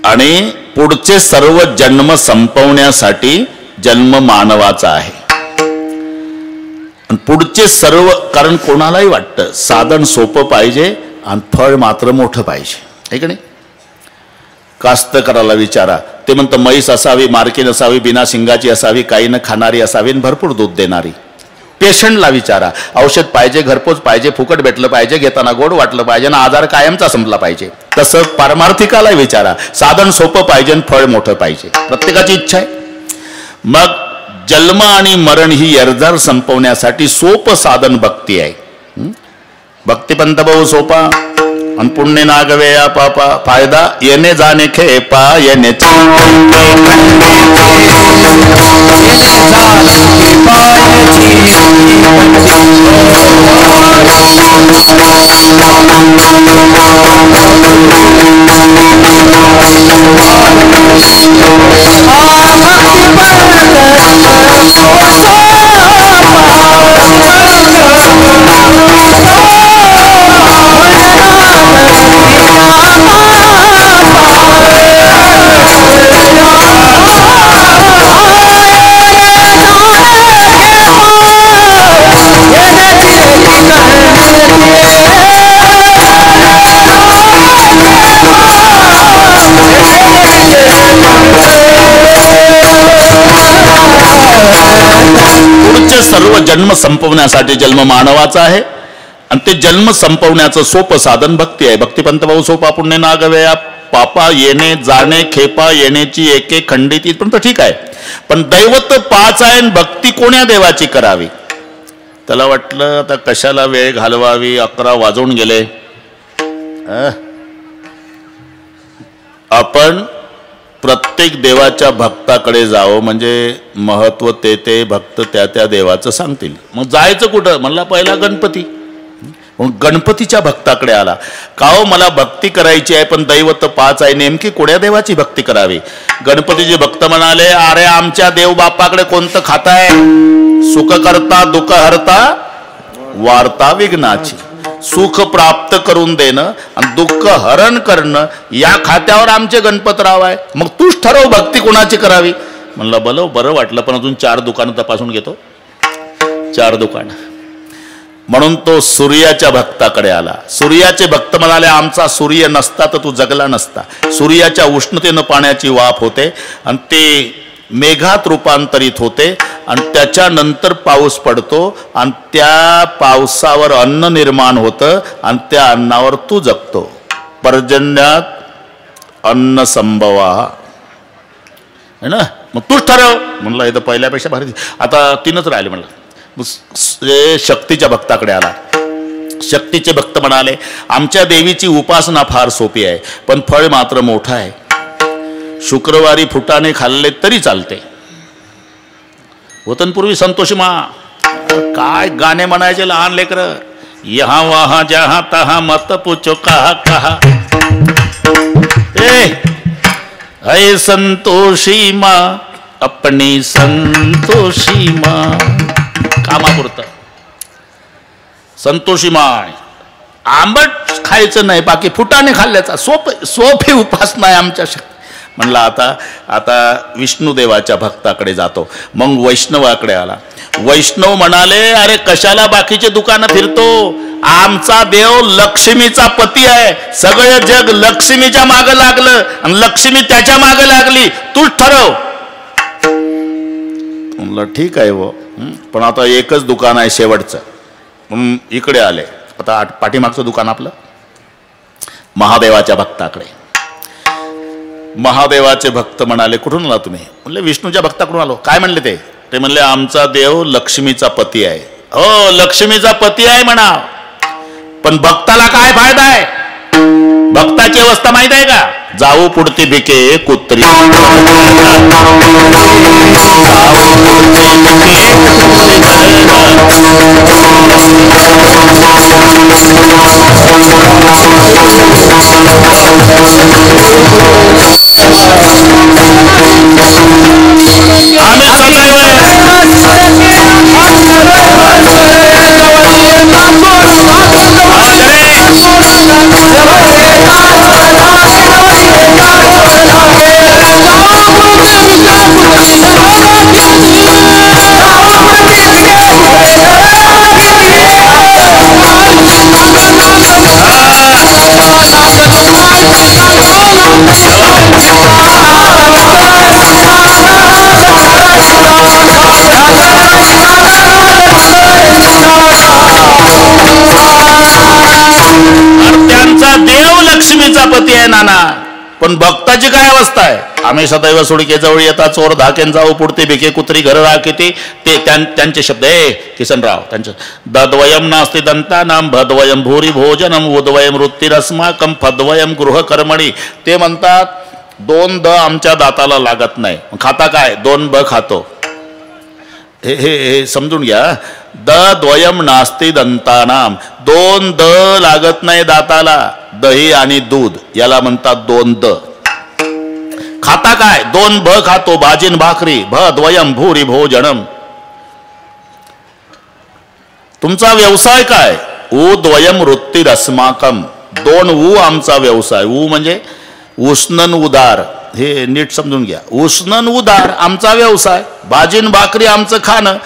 आणि पुढचे सर्व जन्म संपवण्यासाठी जन्म मानवाचा आहे. पुढचे सर्व, कारण कोणालाही वाटतं साधन सोपं पाहिजे आणि फळ मात्र मोठं पाहिजे, आहे का नाही? कास्तकाराला विचारा, ते म्हणतं म्हैस असावी, मार्कीन असावी, बिना शिंगाची असावी, काही न खाणारी असावी, भरपूर दूध देणारी. पेशंटला विचारा, औषध पाहिजे, घरपोच पाहिजे, फुकट भेटलं पाहिजे, घेताना गोड वाटलं पाहिजे ना, आजार कायमचा संपला पाहिजे. तसं पारमार्थिकाला विचारा, साधन सोपं पाहिजे आणि फळ मोठं पाहिजे. प्रत्येकाची इच्छा आहे. मग जन्म आणि मरण ही एरजार संपवण्यासाठी सोपं साधन भक्ती आहे. भक्तिपंत बहु सोपा आणि पुण्य नागवे या पापा, फायदा येणे जाणे खेपा येणे सर्व जन्म संपवण्यासाठी जन्म मानवाचा आहे आणि ते जन्म संपवण्याचं सोपं साधन भक्ती आहे. भक्तिपंत भाऊ सोपा पुण्य नागवे पापा येणे जाणे खेपा येण्याची एके खंडित इथपर्यंत ठीक आहे. पण दैवत 5 आहे आणि भक्ती कोण्या देवाची करावी? त्याला वाटलं आता कशाला वेळ घालवावी, 11 वाजून गेले. आपण प्रत्येक देवाच्या भक्ताकडे जावं, म्हणजे महत्व ते भक्त त्या देवाचं सांगतील. मग जायचं कुठं? म्हणला पहिला गणपती. मग गणपतीच्या भक्ताकडे आला. का हो, मला भक्ती करायची आहे पण दैवत 5 आहे, नेमकी कोण्या देवाची भक्ती करावी? गणपतीचे भक्त म्हणाले, अरे आमच्या देव बापाकडे कोणतं खाताय? सुख करता दुःख हरता वार्ता विघ्नाची. सुख प्राप्त करून देणं आणि दुःख हरण करणं या खात्यावर आमचे गणपतराव आहे. मग तूच ठरव भक्ती कोणाची करावी. म्हणलं बरं वाटलं, पण अजून 4 दुकानं तपासून घेतो. 4 दुकानं. म्हणून तो सूर्याच्या भक्ताकडे आला. सूर्याचे भक्त म्हणाले, आमचा सूर्य नसता तर तू जगला नसता. सूर्याच्या उष्णतेनं पाण्याची वाफ होते आणि ते मेघात रूपांतरित होते आणि त्याच्यानंतर पाऊस पडतो आणि त्या पावसावर अन्न निर्माण होतं आणि त्या अन्नावर तू जगतो. पर्जन्यात अन्न संभवा है ना. मग तूच ठरव. म्हणलं हे तर पहिल्यापेक्षा भारी. आता 3च राहिले. म्हणलं शक्तीच्या भक्ताकडे आला. शक्तीचे भक्त म्हणाले, आमच्या देवीची उपासना फार सोपी आहे पण फळ मात्र मोठं आहे. शुक्रवारी फुटाणे खाल्ले तरी चालते. होतं पूर्वी संतोषी मा काय गाणे म्हणायचे लहान लेकर. यहा वहा जहा तहा मत पूछो कहा कहा. हे संतोषी मा अपनी संतोषी मा. कामापुरतं संतोषी माय. आंबट खायचं नाही, बाकी फुटाणे खाल्ल्याचा सोपी उपासना आहे आमच्या शक्ती. म्हणला आता विष्णुदेवाच्या भक्ताकडे जातो. मग वैष्णवाकडे आला. वैष्णव म्हणाले, अरे कशाला बाकीचे दुकानं फिरतो? आमचा देव लक्ष्मीचा पती आहे. सगळं जग लक्ष्मीच्या मागं लागलं आणि लक्ष्मी त्याच्या मागं लागली. तूच ठरव. म्हणलं ठीक आहे वो, पण आता एकच दुकान आहे शेवटचं. म्हणून इकडे आले. आता पाठीमागचं दुकान आपलं महादेवाच्या भक्ताकडे. महादेवाचे भक्त म्हणाले, कुठून आला तुम्ही? म्हणले विष्णूच्या भक्ताकडून आलो. काय म्हणले ते म्हणले, आमचा देव लक्ष्मीचा पती आहे. हो, लक्ष्मीचा पती आहे म्हणा, पण भक्ताला काय फायदा आहे? भक्ताची अवस्था माहित आहे का? जाऊ पुढती भिके कुत्री. लक्ष्मीचा पती आहे नाना, पण भक्ताची काय अवस्था आहे? आम्ही सदैव सुडकेजवळ येता चोर धाकेन जाऊ पुढते भिके कुत्री घर राखते. ते त्यांचे शब्द आहे किसनराव. त्यांचे दद्वयम नास्ति दंतानाम भद्वयम भूरी भोजनम उद्वयम वृत्तिरस्माकम फद्वयम गृहकर्मणी. ते म्हणतात 2 द आमच्या दाताला लागत नाही. खाता काय? 2 ब खातो. हे समजून घ्या. द्वयम नास्ति दंतानाम, 2 द लागत नाही दाताला. दही आणि दूध याला म्हणतात 2 द. खाता काय? 2 भ खातो. भाजीन भाकरी. द्वयम भूरी भोजनम. तुमचा व्यवसाय काय? द्वयम वृत्तिरस्माकम. 2 ऊ आमचा व्यवसाय. ऊ म्हणजे उष्णन उदार. हे नीट समजून घ्या. उष्णन उदार आमचा व्यवसाय. भाजीन भाकरी आमचं खाणं.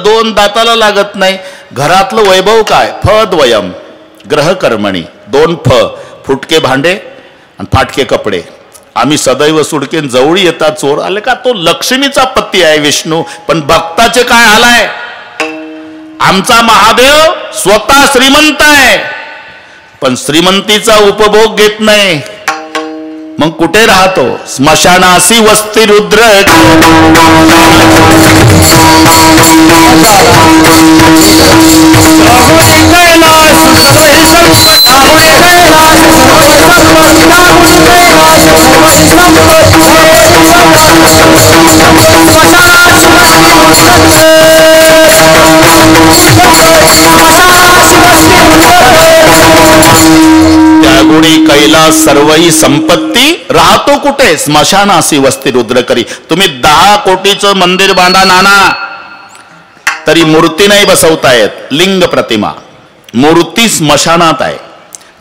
2 दाताला लागत नाही. घरातलं वैभव काय? द्वयम ग्रहकर्मणी. 2 फुटके भांडे आणि फाटके कपडे. आम्ही सदैव सुडकेन जवळी येतात चोर. आले का? तो लक्ष्मीचा पती आहे विष्णू, पण भक्ताचे काय हाल आहे? आमचा महादेव स्वतः श्रीमंत आहे, पण श्रीमंतीचा उपभोग घेत नाही. मग कुठे राहतो? स्मशानासी वस्ती रुद्र त्यागुणी कैलास सर्वही संपत्ती राहतो कुठे? स्मशानासी वस्ती रुद्र करी. तुम्ही 10 कोटीचं मंदिर बांधा नाना, तरी मूर्ती नाही बसवता येत. लिंग प्रतिमा मूर्ती स्मशानात आहे.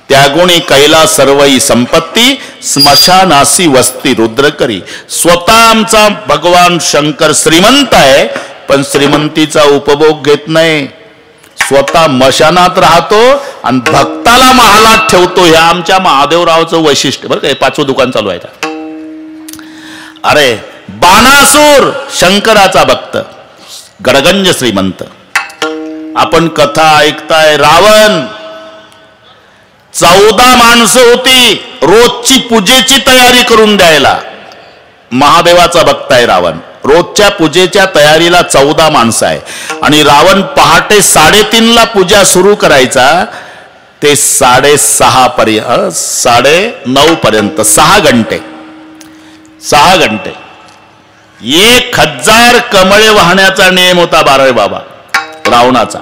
त्यागुणी कैलास सर्वही संपत्ती स्मशानासी वस्ती रुद्र करी. स्वतः आमचा भगवान शंकर श्रीमंत आहे, पण श्रीमंतीचा उपभोग घेत नाही. स्वतः मशानात राहतो आणि भक्ताला महालात ठेवतो. हे आमच्या महादेवरावचं वैशिष्ट्य बरं का. 5वं दुकान चालू आहे. अरे बाणासूर शंकराचा भक्त, गडगंज श्रीमंत. आपण कथा ऐकताय. रावण 14 माणसं होती रोजची पूजेची तयारी करून द्यायला. महादेवाचा भक्त आहे रावण. रोजच्या पूजेच्या तयारीला 14 माणसं आहे. आणि रावण पहाटे 3:30ला पूजा सुरू करायचा ते 6:30 पर्यंत 9:30 पर्यंत 6 घंटे 1000 कमळे वाहण्याचा नियम होता 12 बाबा रावणाचा.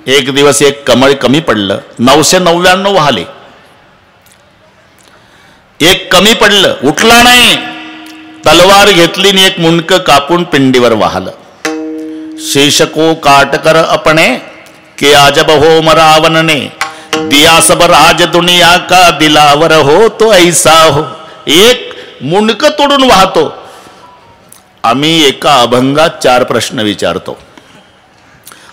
एक दिवस एक कमळ कमी पडलं, 999 वाहले. एक कमी पडलं, उठला नाही. तलवार घेतली आणि एक मुंडक कापून पिंडीवर वाहलं. शेषको काटकर अपने के आजब हो मरावनने दिया सब राज दुनिया का दिलावर हो तो ऐसा हो. एक मुंडक तोडून वाहतो. आम्ही एका अभंगात 4 प्रश्न विचारतो.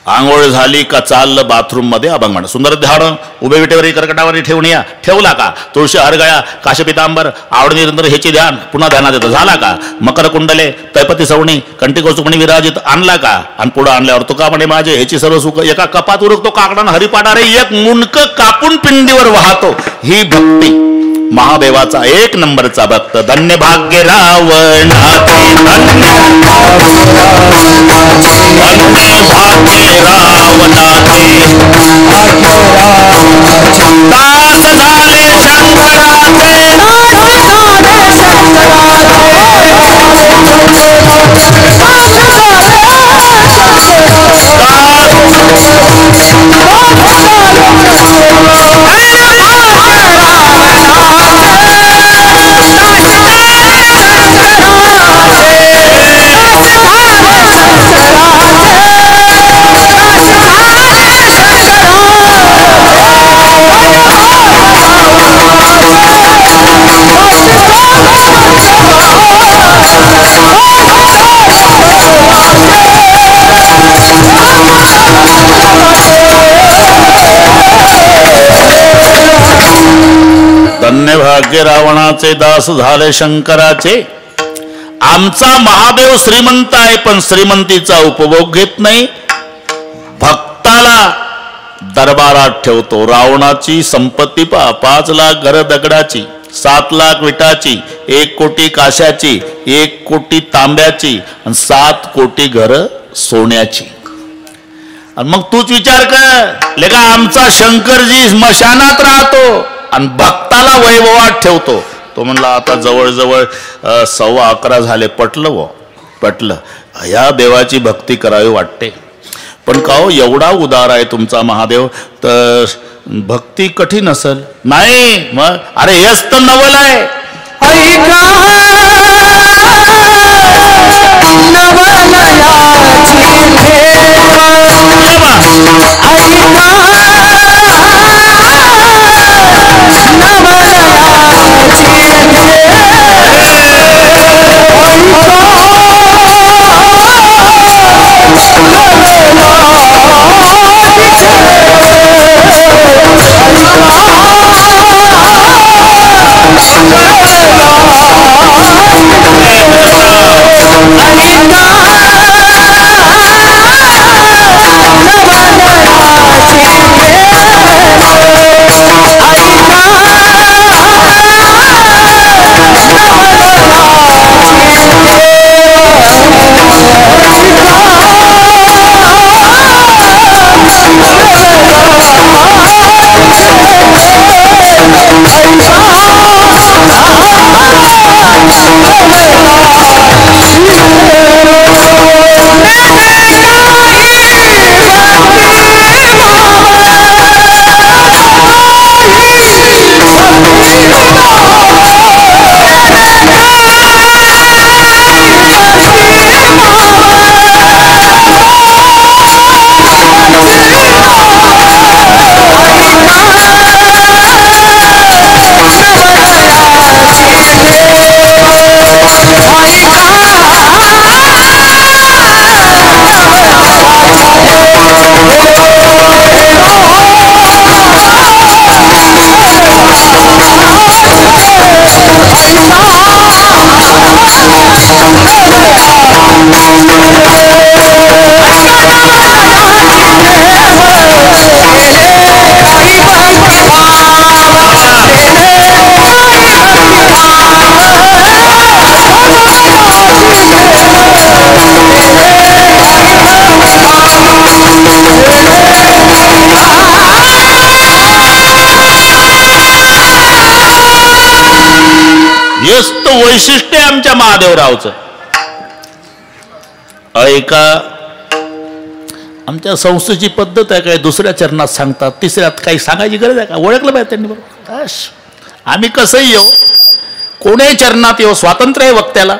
आंघोळ झाली का चाललं बाथरूम मध्ये अभंग म्हण. सुंदर ध्यान उभे विटेवरी कर्कटावरी ठेवून या. ठेवला का? तुळशी हरगळ्या काशपितांबर आवड निरंतर ह्याची ध्यान पुन्हा ध्यानात येतं. झाला का? मकर कुंडले तैपती सवणी कंटिकोसुपणी विराजित आणला का? आणि पुढं आणल्यावर तुका म्हणे माझे ह्याची सर्व सुख एका कपात उरकतो काकडानं हरिपाडा रे. एक मुंडक कापून पिंडीवर वाहतो. ही भक्ती महादेवाचा 1 नंबरचा भक्त. धन्य भाग्य रावणाचे, धन्य भाग्य रावणाचे. दास झाले शंकराचे, धन्य भाग्य रावणाचे, दास झाले शंकराचे. आमचा महादेव श्रीमंत आहे, पण श्रीमंतीचा उपभोग घेत नाही. भक्ताला दरबारात ठेवतो. रावणाची संपत्ती 5 लाख घर दगडाची, 7 लाख विटाची, 1 कोटी काशाची, 1 कोटी तांब्याची आणि 7 कोटी घर सोन्याची. आणि मग तूच विचार कर लेका, आमचा शंकरजी स्मशानात राहतो आणि भक्ताला वैभवात ठेवतो. तो म्हणला आता जवळजवळ 11:15 झाले. पटलं. या देवाची भक्ती करावी वाटते. पण का हो एवढा उदार आहे तुमचा महादेव, तर भक्ती कठीण असेल? नाही मग अरे हेच तर नवल आहे. हेच तर वैशिष्ट्य आहे आमच्या महादेवरावचं. ऐका, आमच्या संस्थेची पद्धत आहे काय दुसऱ्या चरणात सांगतात, तिसऱ्यात काही सांगायची गरज आहे का? ओळखलं पाहिजे त्यांनी बरोबर. आम्ही कसंही येऊ, कोणीही चरणात येऊ, स्वातंत्र्य आहे वक्त्याला.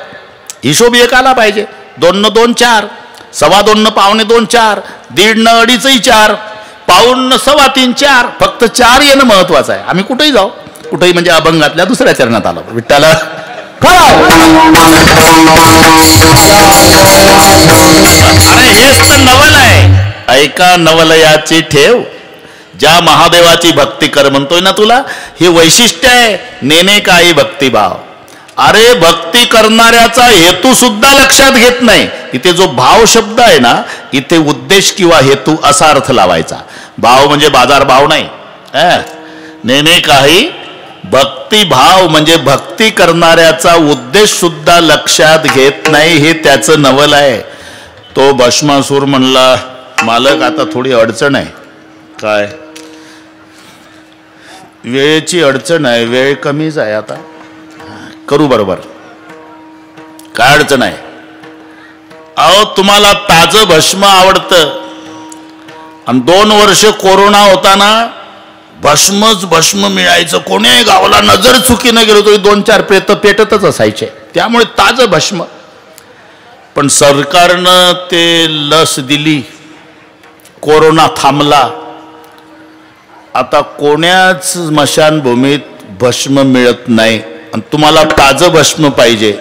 हिशोब एक आला पाहिजे. 2 न 2 4, 2.25 न 2.25 4, 1.5 न 2.5 4, 1.25 न 3.25 4. फक्त 4 येणं महत्वाचं आहे. आम्ही कुठेही जाऊ, कुठेही म्हणजे अभंगातल्या दुसऱ्या चरणात आलो. विठ्ठला अरे हेच तर नवल आहे. ऐका, नवलयाची ठेव, ज्या महादेवाची भक्ती कर म्हणतोय ना तुला, हे वैशिष्ट्य आहे. नेने काही भक्तिभाव. अरे भक्ती करणाऱ्याचा हेतू सुद्धा लक्षात घेत नाही. इथे जो भाव शब्द आहे ना, इथे उद्देश किंवा हेतू असा अर्थ लावायचा. भाव म्हणजे बाजार भाव नाही. नेने काही भक्तिभाव म्हणजे भक्ती करणाऱ्याचा उद्देश सुद्धा लक्षात घेत नाही. हे त्याचं नवल आहे. तो भस्मासूर म्हणला, मालक आता थोडी अडचण आहे. काय? वेळेची अडचण आहे, वेळ कमीच आहे, आता करू बरोबर. काय अडचण आहे? अहो तुम्हाला ताजं भस्म आवडतं आणि 2 वर्ष कोरोना होताना भस्मच भस्म मिळायचं. कोणी गावाला नजर चुकीनं गेलो तरी 2-4 प्रेत पेटतच असायचे. त्यामुळे ताजं भस्म. पण सरकारनं ते लस दिली, कोरोना थांबला. आता कोण्याच स्मशानभूमीत भस्म मिळत नाही आणि तुम्हाला ताजं भस्म पाहिजे.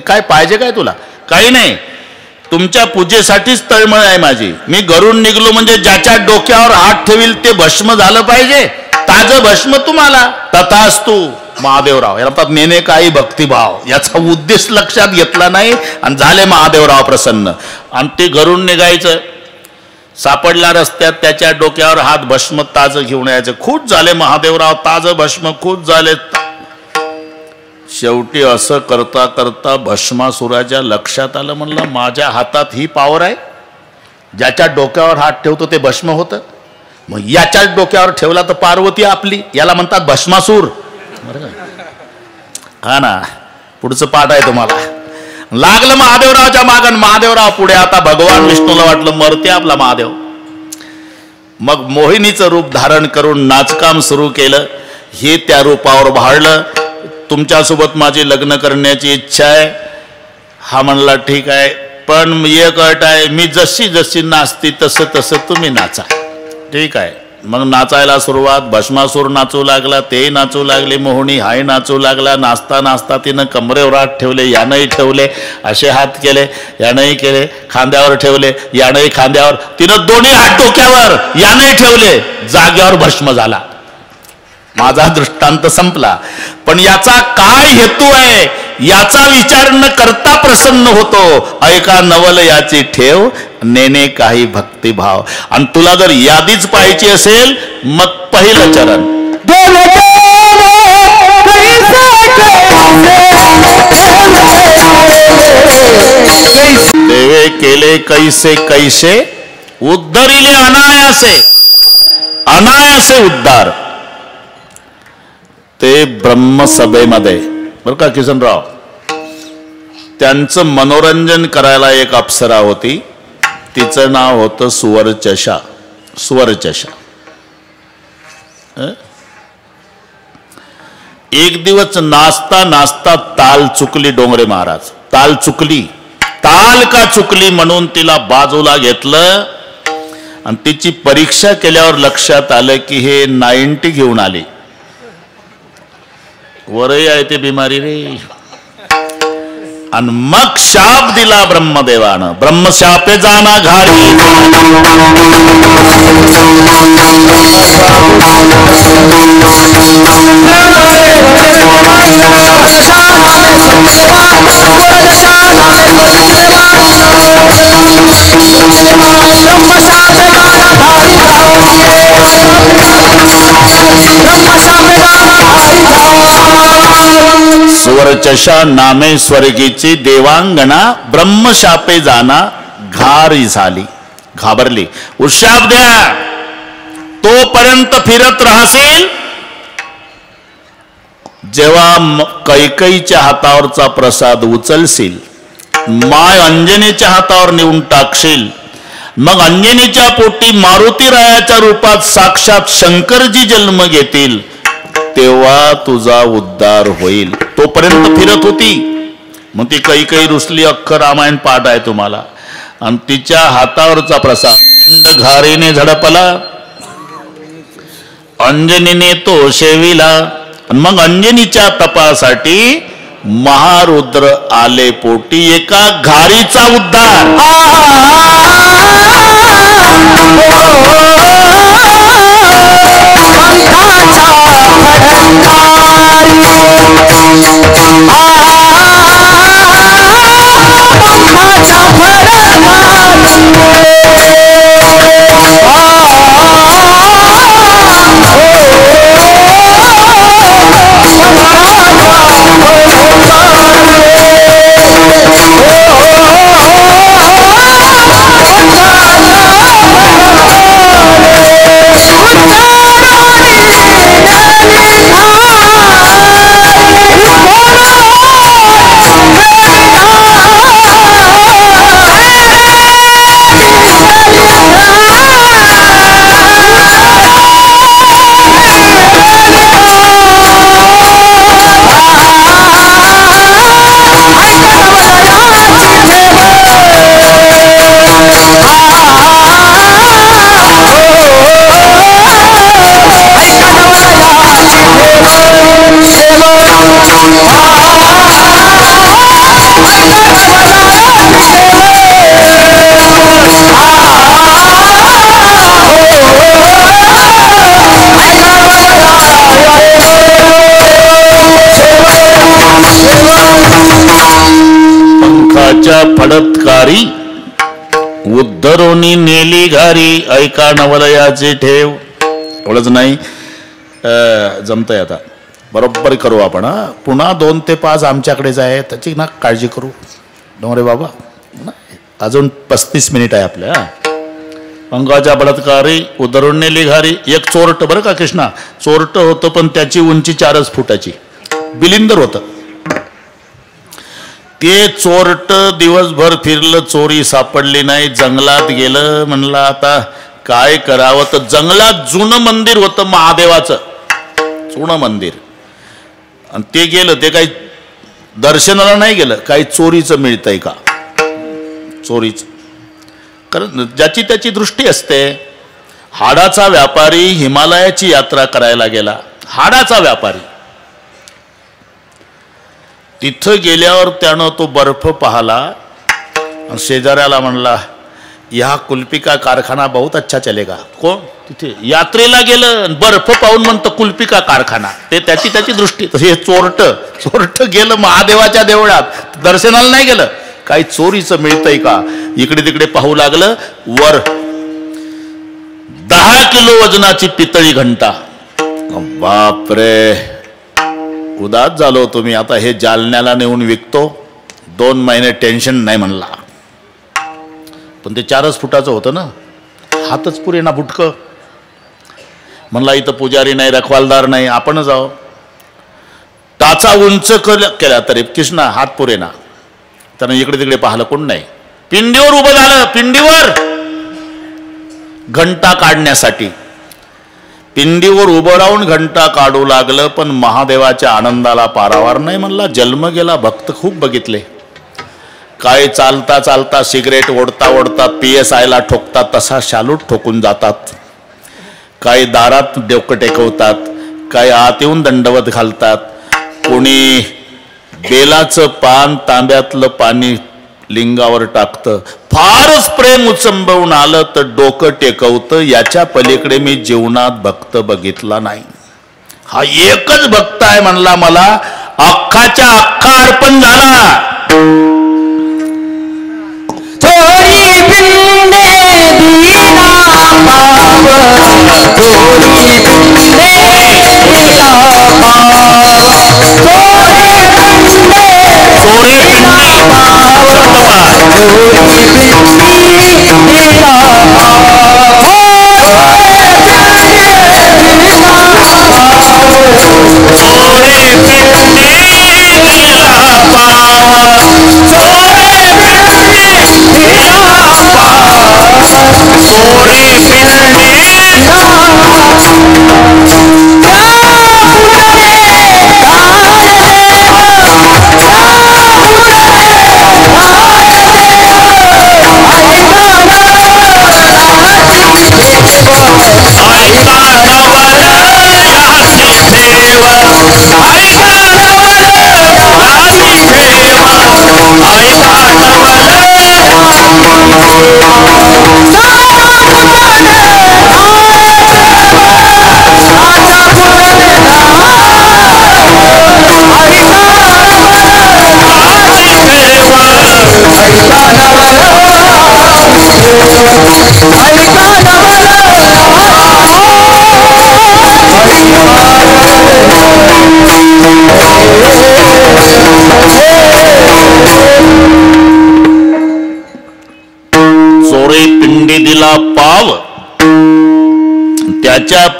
काय पाहिजे काय तुला? काही नाही, तुमच्या पूजेसाठीच तळमळ आहे माझी. मी घरून निघलो म्हणजे ज्याच्या डोक्यावर हात ठेवील ते भस्म झालं पाहिजे. ताजं भस्म तुम्हाला. तथास्तु महादेवराव. याला म्हणतात नेने काही भक्तिभाव. याचा उद्देश लक्षात घेतला नाही आणि झाले महादेवराव प्रसन्न. आणि ते घरून निघायचं, सापडला रस्त्यात, त्याच्या डोक्यावर हात, भस्म ताजं घेऊन यायचं. खूप झाले महादेवराव, ताजं भस्म खूप झाले. शेवटी असं करता करता भस्मासुराच्या लक्षात आलं, म्हणलं माझ्या हातात ही पावर आहे. ज्याच्या डोक्यावर हात ठेवतो ते भस्म होतं. मग याच्याच डोक्यावर ठेवला तर पार्वती आपली. याला म्हणतात भस्मासूर. हा ना, पुढचं पाठ आहे तुम्हाला. लागलं महादेवरावच्या मागण, महादेवराव पुढे. आता भगवान विष्णूला वाटलं मरते आपला महादेव. मग मोहिनीचं रूप धारण करून नाचकाम सुरू केलं. हे त्या रूपावर भाळलं. तुमच्यासोबत माझी लग्न करण्याची इच्छा आहे. हा म्हणला ठीक आहे, पण एक अट आहे, मी जशी जशी नाचती तसं तसं तुम्ही नाचा. ठीक आहे. मग नाचायला सुरुवात. भस्मासूर नाचू लागला, तेही नाचू लागले. मोहिनी हाय नाचू लागला. नाचता नाचता तिनं कमरेवर हात ठेवले, यानंही ठेवले. असे हात केले, यानंही केले. खांद्यावर ठेवले, यानंही खांद्यावर. तिनं दोन्ही हात डोक्यावर, यानंही ठेवले. जाग्यावर भस्म झाला. माझा दृष्टांत संपला. पण याचा काय हेतू आहे याचा विचार न करता प्रसन्न होतो. ऐका, नवल याची ठेव, नेने काही भक्तिभाव. आणि तुला जर यादीच पाहायची असेल, मग पहिलं चरण. देवे केले कैसे कैसे, उद्धरिले अनायासे. अनायासे उद्धार. ते ब्रह्मसभेमध्ये बरं का किसनराव, त्यांचं मनोरंजन करायला एक अप्सरा होती. तिचं नाव होतं सुवर्चषा. सुवर्चषा. एक दिवस नाचता नाचता ताल चुकली डोंगरे महाराज. ताल चुकली. ताल का चुकली म्हणून तिला बाजूला घेतलं आणि तिची परीक्षा केल्यावर लक्षात आलं की हे 90 घेऊन आली. वरही आहे ते बिमारी रे. आणि मग शाप दिला ब्रह्मदेवानं. ब्रह्मशापे जाना घारी. सुवर्चषा नामे स्वर्गीची देवांगणा. ब्रह्मशापे जाना घारी झाली. घाबरली. उशाप द्या, तोपर्यंत फिरत राहशील जेव्हा कैकईच्या हातावरचा प्रसाद उचलशील, माय अंजनीच्या हातावर नेऊन टाकशील, मग अंजनीच्या पोटी मारुतीरायाच्या रूपात साक्षात शंकरजी जन्म घेतील, तेव्हा तुझा उद्धार होईल. तोपर्यंत फिरत होती. मग ती कैकई रुसली. अख्खं रामायण पाठ आहे तुम्हाला. आणि तिच्या हातावरचा प्रसाद घारीने झडपला, अंजनीने तो शेविला. मग अंजनीच्या तपासाठी महारुद्र आले पोटी. एका घारीचा उद्धार. फडतकारी उद्धरोनी नेली घारी, ऐका नवलयाची ठेव. एवढंच नाही, जमतंय आता बरोबर करू आपण. पुन्हा 2 ते 5 आमच्याकडेच आहे, त्याची ना काळजी करू डोंगरे बाबा. अजून 35 मिनिट आहे आपल्या. अंगाच्या बलात्कारी उद्धरून नेली घारी. एक चोरट बरं का कृष्णा, चोरट होतं पण त्याची उंची 4 फुटाची, बिलिंदर होतं. ते चोरट दिवसभर फिरलं, चोरी सापडली नाही. जंगलात गेलं, म्हणलं आता काय करावं. तर जंगलात जुनं मंदिर होतं महादेवाचं, जुनं मंदिर. आणि ते गेलं, ते काही दर्शनाला नाही गेलं, काही चोरीचं मिळतंय का, चोरीचं. कारण ज्याची त्याची दृष्टी असते. हाडाचा व्यापारी हिमालयाची यात्रा करायला गेला, हाडाचा व्यापारी. तिथं गेल्यावर त्यानं तो बर्फ पाहला. शेजाऱ्याला म्हणला, या कुल्फी का कारखाना बहुत अच्छा चलेगा. कोण तिथे यात्रेला गेलं, बर्फ पाहून म्हणतं कुल्फी का कारखाना. ते त्याची त्याची दृष्टी. तसे हे चोरट गेलं महादेवाच्या देवळात, दर्शनाला नाही गेलं, काही चोरीचं मिळतंय का इकडे तिकडे पाहू लागलं. वर 10 किलो वजनाची पितळी घंटा. बापरे, उदास झालो तुम्ही. आता हे जालन्याला नेऊन विकतो, 2 महिने टेन्शन नाही म्हणला. पण ते 4 फुटाचं होतं ना, हातच पुरे ना बुटकं. म्हणला इथं पुजारी नाही, रखवालदार नाही, आपण जाऊ. टाचा उंच केला तरी कृष्णा हात पुरे ना. त्यानं इकडे तिकडे पाहिलं, कोण नाही. पिंडीवर उभं झालं, पिंडीवर घंटा काढण्यासाठी. पिंडीवर उभं राहून घंटा काढू लागलं. पण महादेवाच्या आनंदाला पारावार नाही. म्हणला जन्म गेला. भक्त खूप बघितले, काय चालता चालता सिगरेट ओढता ओढता PSI ला ठोकतात, तसा शालूट ठोकून जातात. काही दारात डोकं टेकवतात, काही आत येऊन दंडवत घालतात. कोणी बेलाचं पान तांब्यातलं पाणी लिंगावर टाकतं. फारच प्रेम उचंबवून आलं तर डोकं टेकवतं. याच्या पलीकडे मी जीवनात भक्त बघितला नाही. हा एकच भक्त आहे म्हणला, मला अख्खाच्या अख्खा अर्पण झाला.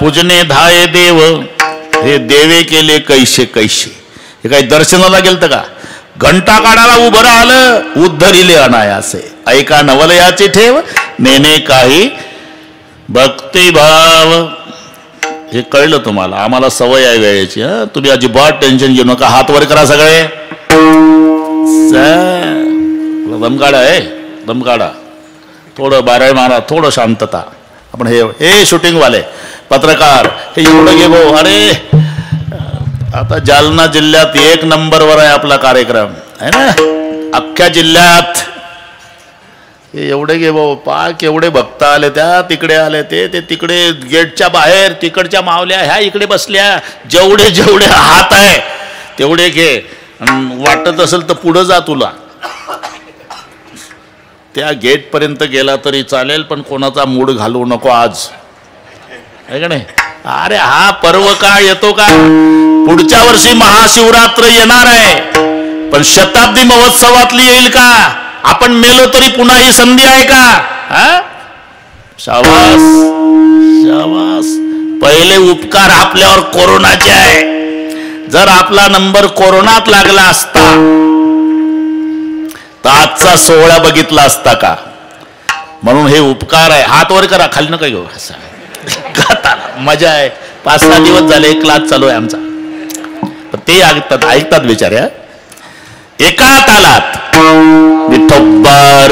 पूजने धाये देव, हे देवे केले कैसे कैसे. हे काही दर्शनाला गेलतं का? घंटा काढायला उभं राहिलं, उद्धरिले अनायासे. ऐका नवलयाचे ठेव, नेने काही भक्तिभाव. हे कळलं तुम्हाला? आम्हाला सवय आहे वेळेची. तुम्ही अजिबात टेन्शन घेऊ नका. हात वर करा सगळे. दम काढा, दम काढा. थोडं बाराय मारा, थोडं शांतता. आपण हे शूटिंग वाले पत्रकार हे एवढं घे भाऊ. अरे आता जालना जिल्ह्यात 1 नंबरवर आहे आपला कार्यक्रम आहे ना, अख्ख्या जिल्ह्यात. हे एवढे घे भाऊ. पाक एवढे भक्त आले, त्या तिकडे आले, ते तिकडे गेटच्या बाहेर, तिकडच्या मावल्या ह्या इकडे बसल्या. जेवढे जेवढे हात आहे तेवढे घे. वाटत असेल तर पुढं जा तुला. त्या गेटपर्यंत गेला तरी चालेल, पण कोणाचा मूड घालवू नको आज, आहे का नाही? अरे हा पर्व का येतो का? पुढच्या वर्षी महाशिवरात्र येणार आहे, पण शताब्दी महोत्सवातली येईल का? आपण मेलो तरी पुन्हा ही संधी आहे का? शाबास शाबास. पहिले उपकार आपल्यावर कोरोनाचे आहे. जर आपला नंबर कोरोनात लागला असता तर आजचा सोहळा बघितला असता का? म्हणून हे उपकार आहे. हात वर करा, खाली नका घेऊ. मजा आहे. 5-6 दिवस झाले क्लास चालू आहे आमचा. ते ऐकतात बिचाऱ्या. एका तालात विठोबार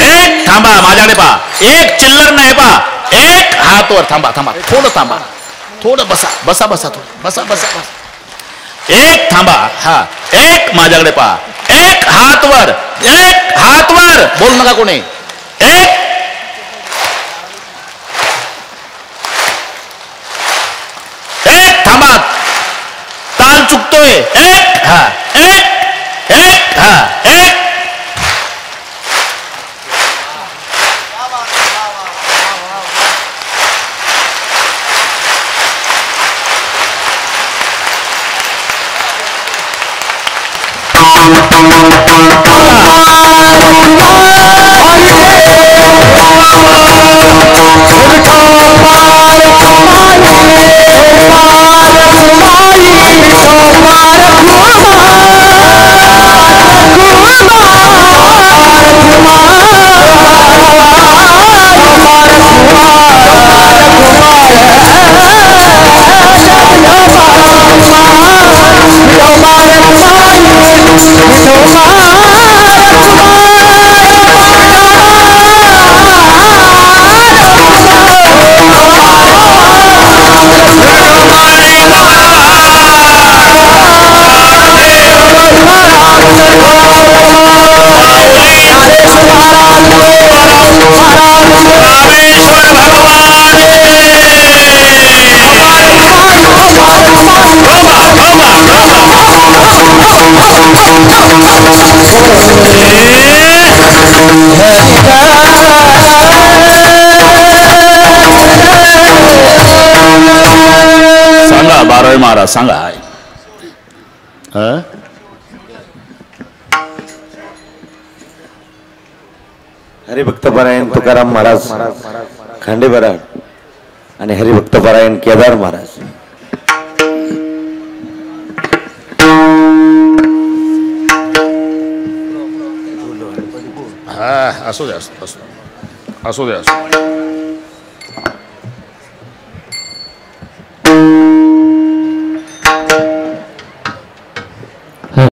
एक थांबा, माझ्याकडे पहा. एक चिल्लर नाही पहा. एक हात वर. थांबा थांबा, थोडं थांबा, थोडं बसा बसा बसा, थोडं बसा बसा बसा. एक थांबा. हा, एक माझ्याकडे पहा. एक हात वर, एक हात वर. बोल नका कोणी. एक थांबा, ताल चुकतोय. एक हा, एक हा, एक. सांगा बारावी महाराज, सांगा. हरिभक्तपरायण तुकाराम महाराज खांडेबराड आणि हरिभक्तपरायण केदार महाराज. असू द्या, असू द्या.